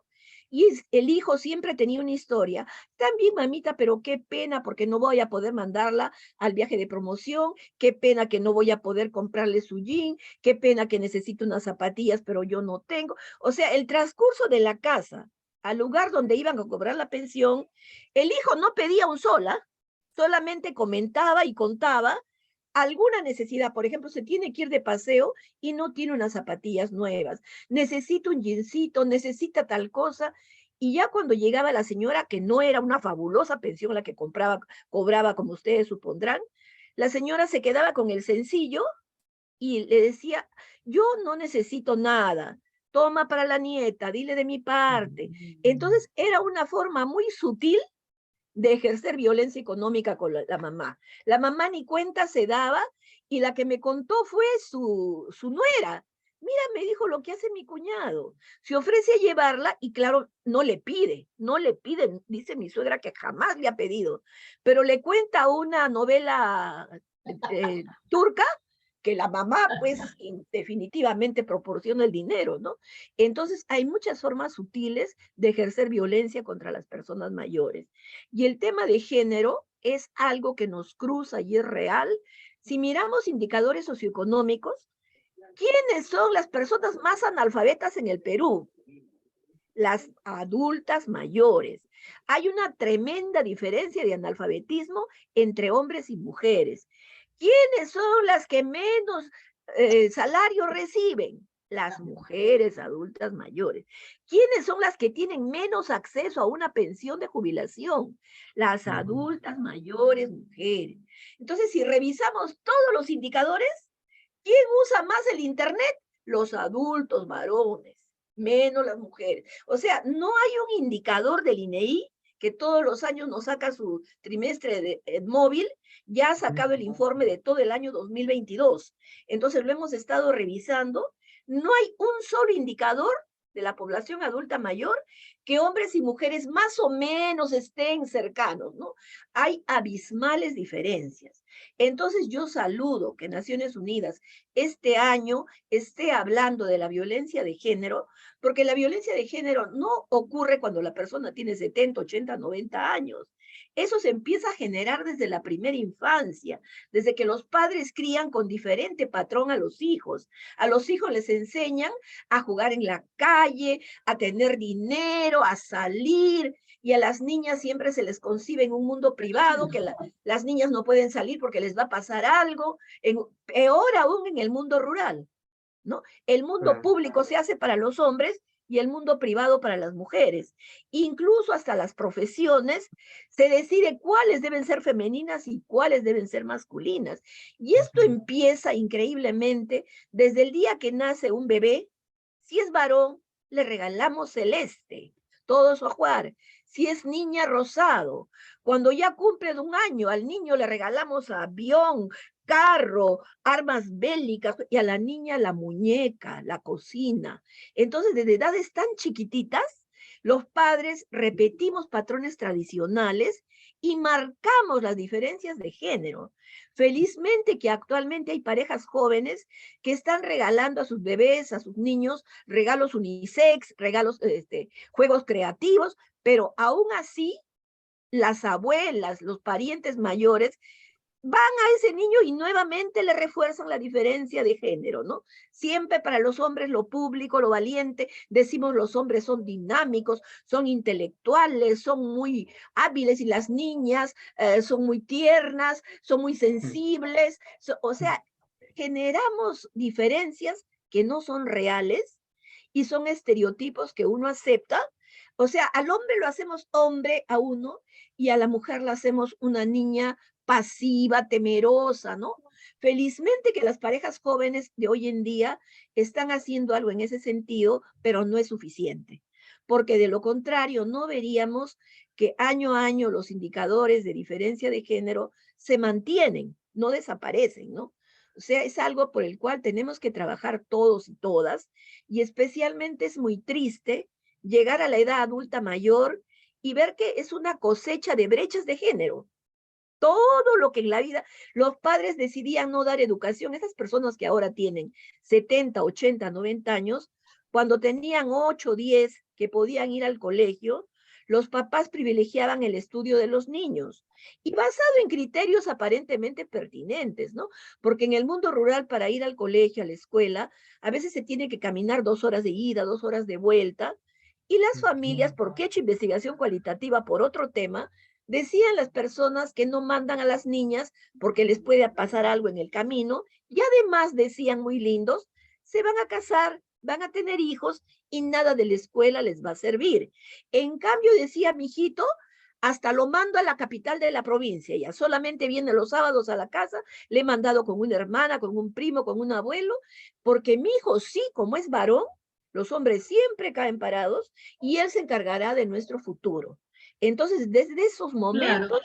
Speaker 5: Y el hijo siempre tenía una historia: también, mamita, pero qué pena porque no voy a poder mandarla al viaje de promoción, qué pena que no voy a poder comprarle su jean, qué pena que necesito unas zapatillas, pero yo no tengo. O sea, el transcurso de la casa al lugar donde iban a cobrar la pensión, el hijo no pedía un sola, solamente comentaba y contaba alguna necesidad. Por ejemplo, se tiene que ir de paseo y no tiene unas zapatillas nuevas, necesita un jeansito, necesita tal cosa, Y ya cuando llegaba la señora, que no era una fabulosa pensión la que cobraba, como ustedes supondrán, la señora se quedaba con el sencillo y le decía, yo no necesito nada, toma para la nieta, dile de mi parte. Entonces era una forma muy sutil de ejercer violencia económica con la mamá. La mamá ni cuenta se daba y la que me contó fue su nuera. Mira, me dijo lo que hace mi cuñado. Se ofrece a llevarla y claro, no le pide, dice mi suegra que jamás le ha pedido, pero le cuenta una novela turca que la mamá, pues, definitivamente proporciona el dinero, ¿no? Entonces, hay muchas formas sutiles de ejercer violencia contra las personas mayores. Y el tema de género es algo que nos cruza y es real. Si miramos indicadores socioeconómicos, ¿quiénes son las personas más analfabetas en el Perú? Las adultas mayores. Hay una tremenda diferencia de analfabetismo entre hombres y mujeres. ¿Quiénes son las que menos salario reciben? Las mujeres adultas mayores. ¿Quiénes son las que tienen menos acceso a una pensión de jubilación? Las adultas mayores mujeres. Entonces, si revisamos todos los indicadores, ¿quién usa más el Internet? Los adultos varones, menos las mujeres. O sea, no hay un indicador del INEI que todos los años nos saca su trimestre de móvil, ya ha sacado el informe de todo el año 2022. Entonces lo hemos estado revisando. No hay un solo indicador de la población adulta mayor que hombres y mujeres más o menos estén cercanos, ¿no? Hay abismales diferencias. Entonces yo saludo que Naciones Unidas este año esté hablando de la violencia de género, porque la violencia de género no ocurre cuando la persona tiene 70, 80, 90 años. Eso se empieza a generar desde la primera infancia, desde que los padres crían con diferente patrón a los hijos. A los hijos les enseñan a jugar en la calle, a tener dinero, a salir, y a las niñas siempre se les concibe en un mundo privado, que las niñas no pueden salir porque les va a pasar algo, peor aún en el mundo rural, ¿no? El mundo público se hace para los hombres y el mundo privado para las mujeres. Incluso hasta las profesiones se decide cuáles deben ser femeninas y cuáles deben ser masculinas. Y esto empieza increíblemente desde el día que nace un bebé. Si es varón, le regalamos celeste, todo su ajuar. Si es niña, rosado. Cuando ya cumple 1 año, al niño le regalamos avión, carro, armas bélicas, y a la niña la muñeca, la cocina. Entonces, desde edades tan chiquititas, los padres repetimos patrones tradicionales y marcamos las diferencias de género. Felizmente que actualmente hay parejas jóvenes que están regalando a sus bebés, a sus niños, regalos unisex, regalos, juegos creativos, pero aún así, las abuelas, los parientes mayores, van a ese niño y nuevamente le refuerzan la diferencia de género, ¿no? Siempre para los hombres lo público, lo valiente, decimos los hombres son dinámicos, son intelectuales, son muy hábiles y las niñas son muy tiernas, son muy sensibles, o sea, generamos diferencias que no son reales y son estereotipos que uno acepta. O sea, al hombre lo hacemos hombre a uno y a la mujer la hacemos una niña pasiva, temerosa, ¿no? Felizmente que las parejas jóvenes de hoy en día están haciendo algo en ese sentido, pero no es suficiente, porque de lo contrario no veríamos que año a año los indicadores de diferencia de género se mantienen, no desaparecen, ¿no? O sea, es algo por el cual tenemos que trabajar todos y todas, y especialmente es muy triste llegar a la edad adulta mayor y ver que es una cosecha de brechas de género. Todo lo que en la vida los padres decidían no dar educación, esas personas que ahora tienen 70, 80, 90 años, cuando tenían 8, 10 que podían ir al colegio, los papás privilegiaban el estudio de los niños y basado en criterios aparentemente pertinentes, ¿no? Porque en el mundo rural para ir al colegio, a la escuela, a veces se tiene que caminar 2 horas de ida, 2 horas de vuelta, y las familias, porque he hecho investigación cualitativa por otro tema, decían las personas que no mandan a las niñas porque les puede pasar algo en el camino, y además decían muy lindos, se van a casar van a tener hijos y nada de la escuela les va a servir. En cambio, decía mi hijito, hasta lo mando a la capital de la provincia, ya solamente viene los sábados a la casa, le he mandado con una hermana, con un primo, con un abuelo, porque mi hijo sí, como es varón, los hombres siempre caen parados y él se encargará de nuestro futuro. Entonces, desde esos momentos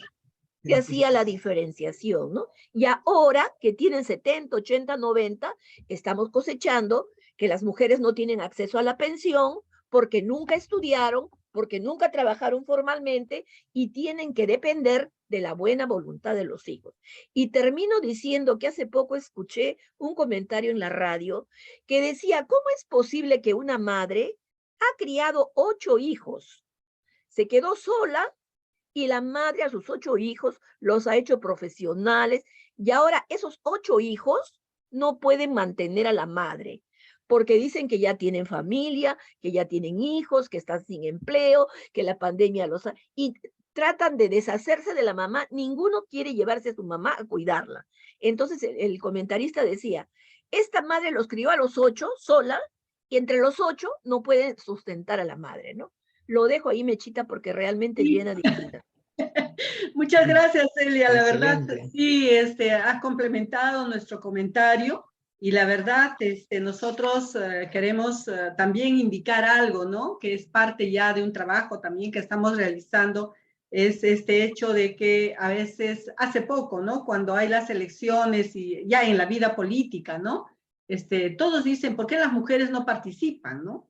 Speaker 5: se hacía la diferenciación, ¿no? Y ahora que tienen 70, 80, 90, estamos cosechando que las mujeres no tienen acceso a la pensión porque nunca estudiaron, porque nunca trabajaron formalmente y tienen que depender de la buena voluntad de los hijos. Y termino diciendo que hace poco escuché un comentario en la radio que decía, ¿cómo es posible que una madre ha criado 8 hijos? Se quedó sola y la madre a sus 8 hijos los ha hecho profesionales y ahora esos 8 hijos no pueden mantener a la madre porque dicen que ya tienen familia, que ya tienen hijos, que están sin empleo, que la pandemia los ha... Y tratan de deshacerse de la mamá, ninguno quiere llevarse a su mamá a cuidarla. Entonces el comentarista decía, esta madre los crió a los 8 sola y entre los 8 no pueden sustentar a la madre, ¿no? Lo dejo ahí, Mechita, porque realmente llena de vida.
Speaker 3: Muchas gracias, Celia. La verdad,
Speaker 1: Excelente.
Speaker 3: sí, has complementado nuestro comentario y la verdad, nosotros queremos también indicar algo, ¿no? Que es parte ya de un trabajo también que estamos realizando, es este hecho de que a veces, hace poco, ¿no? Cuando hay las elecciones y ya en la vida política, ¿no? Todos dicen, ¿por qué las mujeres no participan, no?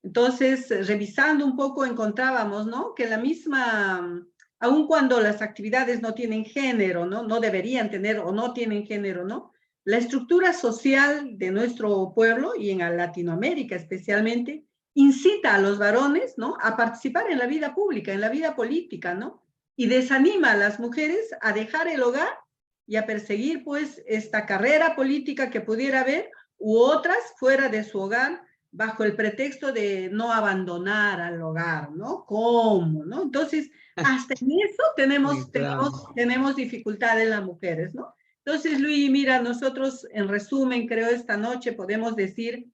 Speaker 3: Entonces, revisando un poco, encontrábamos, ¿no? Que la misma, aun cuando las actividades no tienen género, ¿no? No deberían tener o no tienen género, ¿no? La estructura social de nuestro pueblo y en Latinoamérica especialmente incita a los varones, ¿no? A participar en la vida pública, en la vida política, ¿no? Y desanima a las mujeres a dejar el hogar y a perseguir, pues, esta carrera política que pudiera haber u otras fuera de su hogar, bajo el pretexto de no abandonar al hogar, ¿no? ¿Cómo? ¿No? Entonces, hasta en eso tenemos dificultades las mujeres, ¿no? Entonces, Luis, mira, nosotros en resumen, creo esta noche podemos decir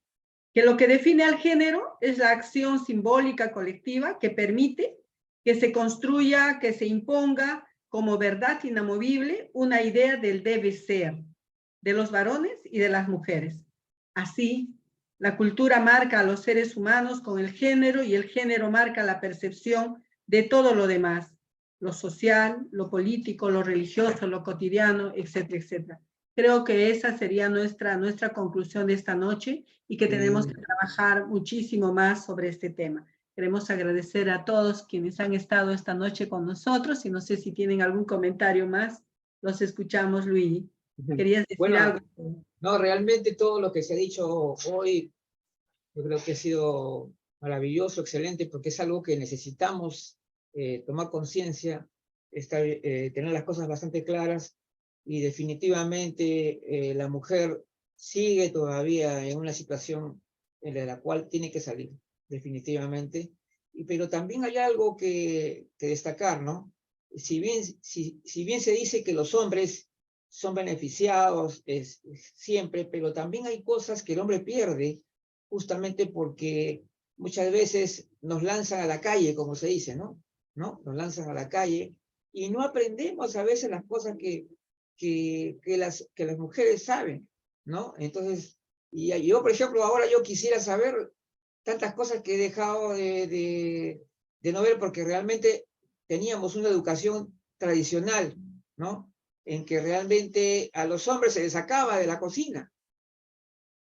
Speaker 3: que lo que define al género es la acción simbólica colectiva que permite que se construya, que se imponga como verdad inamovible una idea del debe ser de los varones y de las mujeres. Así, la cultura marca a los seres humanos con el género y el género marca la percepción de todo lo demás, lo social, lo político, lo religioso, lo cotidiano, etcétera, etcétera. Creo que esa sería nuestra conclusión de esta noche y que tenemos que trabajar muchísimo más sobre este tema. Queremos agradecer a todos quienes han estado esta noche con nosotros y no sé si tienen algún comentario más. Los escuchamos, Luis. ¿Querías decir algo?
Speaker 1: No, realmente todo lo que se ha dicho hoy, yo creo que ha sido maravilloso, excelente, porque es algo que necesitamos tomar conciencia, tener las cosas bastante claras, y definitivamente la mujer sigue todavía en una situación en la cual tiene que salir, definitivamente. Pero también hay algo que destacar, ¿no? Si bien se dice que los hombres son beneficiados siempre, pero también hay cosas que el hombre pierde, justamente porque muchas veces nos lanzan a la calle, como se dice, ¿no? Nos lanzan a la calle y no aprendemos a veces las cosas que las mujeres saben, ¿no? Entonces, y yo, por ejemplo, ahora yo quisiera saber tantas cosas que he dejado de no ver, porque realmente teníamos una educación tradicional, ¿no? En que realmente a los hombres se les sacaba de la cocina.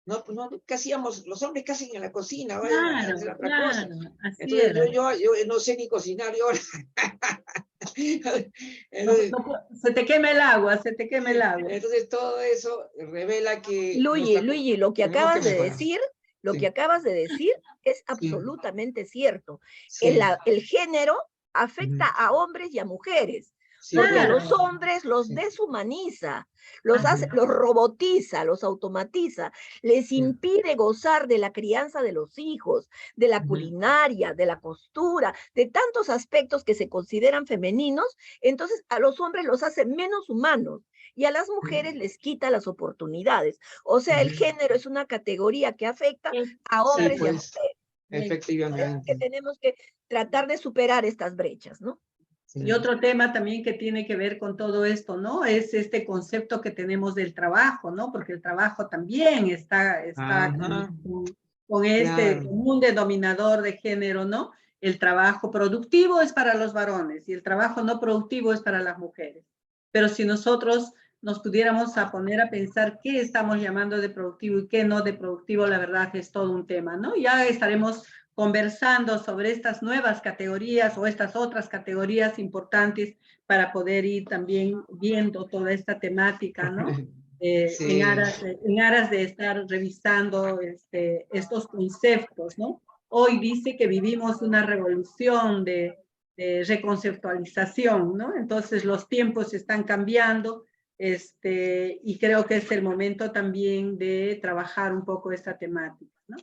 Speaker 1: No, ¿qué hacíamos? Los hombres casi en la cocina, vayan a hacer otra cosa.
Speaker 3: Así
Speaker 1: Entonces
Speaker 3: era.
Speaker 1: yo no sé ni cocinar yo ahora. Entonces,
Speaker 3: se te quema el agua, se te quema el agua.
Speaker 1: Entonces todo eso revela que...
Speaker 5: Luigi, lo que acabas de decir,
Speaker 1: Sí.
Speaker 5: acabas de decir es absolutamente cierto.
Speaker 1: Sí.
Speaker 5: El género afecta a hombres y a mujeres,
Speaker 1: Sí,
Speaker 5: porque a
Speaker 1: claro.
Speaker 5: los hombres los
Speaker 1: Sí.
Speaker 5: deshumaniza, los
Speaker 3: Ajá.
Speaker 5: hace, los robotiza, los automatiza, les
Speaker 1: Sí.
Speaker 5: impide gozar de la crianza de los hijos, de la
Speaker 1: Ujú.
Speaker 5: culinaria, de la costura, de tantos aspectos que se consideran femeninos. Entonces a los hombres los hace menos humanos y a las mujeres les quita las oportunidades. O sea, el
Speaker 1: Ujú.
Speaker 5: género es una categoría que afecta a
Speaker 1: Sí,
Speaker 5: hombres y a
Speaker 1: pues,
Speaker 5: mujeres. Por eso es que
Speaker 1: efectivamente.
Speaker 5: tenemos que tratar de superar estas brechas, ¿no?
Speaker 1: Sí.
Speaker 3: Y otro tema también que tiene que ver con todo esto, ¿no? Es este concepto que tenemos del trabajo, ¿no? Porque el trabajo también está
Speaker 1: Ajá,
Speaker 3: con este
Speaker 1: claro.
Speaker 3: común denominador de género, ¿no? El trabajo productivo es para los varones y el trabajo no productivo es para las mujeres. Pero si nosotros nos pudiéramos a poner a pensar qué estamos llamando de productivo y qué no de productivo, la verdad es todo un tema, ¿no? Ya estaremos conversando sobre estas nuevas categorías o estas otras categorías importantes para poder ir también viendo toda esta temática, ¿no?
Speaker 1: Sí.
Speaker 3: En aras de estar revisando estos conceptos, ¿no? Hoy dice que vivimos una revolución de reconceptualización, ¿no? Entonces los tiempos están cambiando, y creo que es el momento también de trabajar un poco esta temática, ¿no?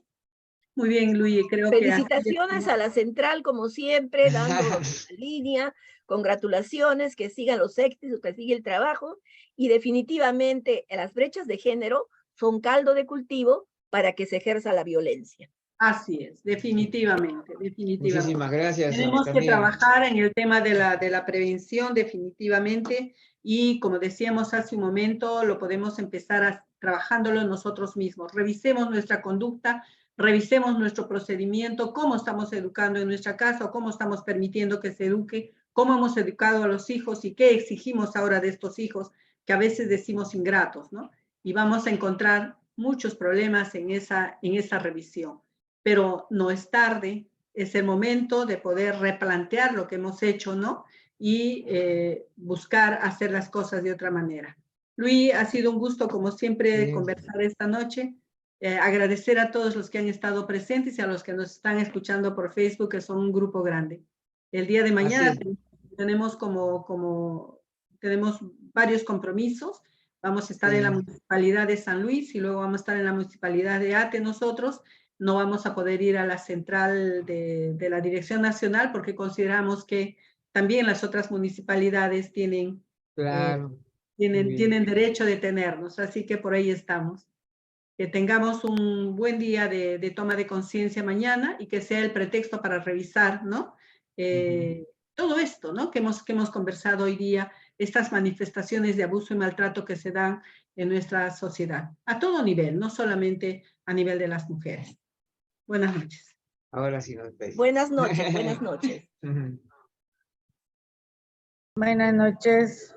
Speaker 3: Muy bien, Luis, creo que así
Speaker 5: Felicitaciones a la central, como siempre, dando la línea. Congratulaciones, que sigan los éxitos, que siga el trabajo. Y definitivamente las brechas de género son caldo de cultivo para que se ejerza la violencia.
Speaker 3: así es, definitivamente, definitivamente.
Speaker 1: Muchísimas gracias
Speaker 3: Tenemos que
Speaker 1: también.
Speaker 3: trabajar en el tema de la prevención definitivamente y como decíamos hace un momento, lo podemos empezar trabajándolo nosotros mismos. Revisemos nuestra conducta, revisemos nuestro procedimiento, cómo estamos educando en nuestra casa o cómo estamos permitiendo que se eduque, cómo hemos educado a los hijos y qué exigimos ahora de estos hijos que a veces decimos ingratos, ¿no? Y vamos a encontrar muchos problemas en esa revisión. Pero no es tarde, es el momento de poder replantear lo que hemos hecho, ¿no? Y buscar hacer las cosas de otra manera. Luis, ha sido un gusto, como siempre,
Speaker 1: Sí.
Speaker 3: conversar esta noche. Agradecer a todos los que han estado presentes y a los que nos están escuchando por Facebook, que son un grupo grande. El día de mañana tenemos tenemos varios compromisos. Vamos a estar en la Municipalidad de San Luis y luego vamos a estar en la Municipalidad de Ate nosotros. No vamos a poder ir a la central de la Dirección Nacional porque consideramos que también las otras municipalidades tienen
Speaker 1: Claro.
Speaker 3: tienen derecho de tenernos, así que por ahí estamos. Que tengamos un buen día de toma de conciencia mañana y que sea el pretexto para revisar, ¿no? Todo esto, ¿no? Que hemos conversado hoy día, estas manifestaciones de abuso y maltrato que se dan en nuestra sociedad, a todo nivel, no solamente a nivel de las mujeres. Buenas noches.
Speaker 1: Ahora sí nos despedimos.
Speaker 5: Buenas noches, buenas noches.
Speaker 6: Buenas noches.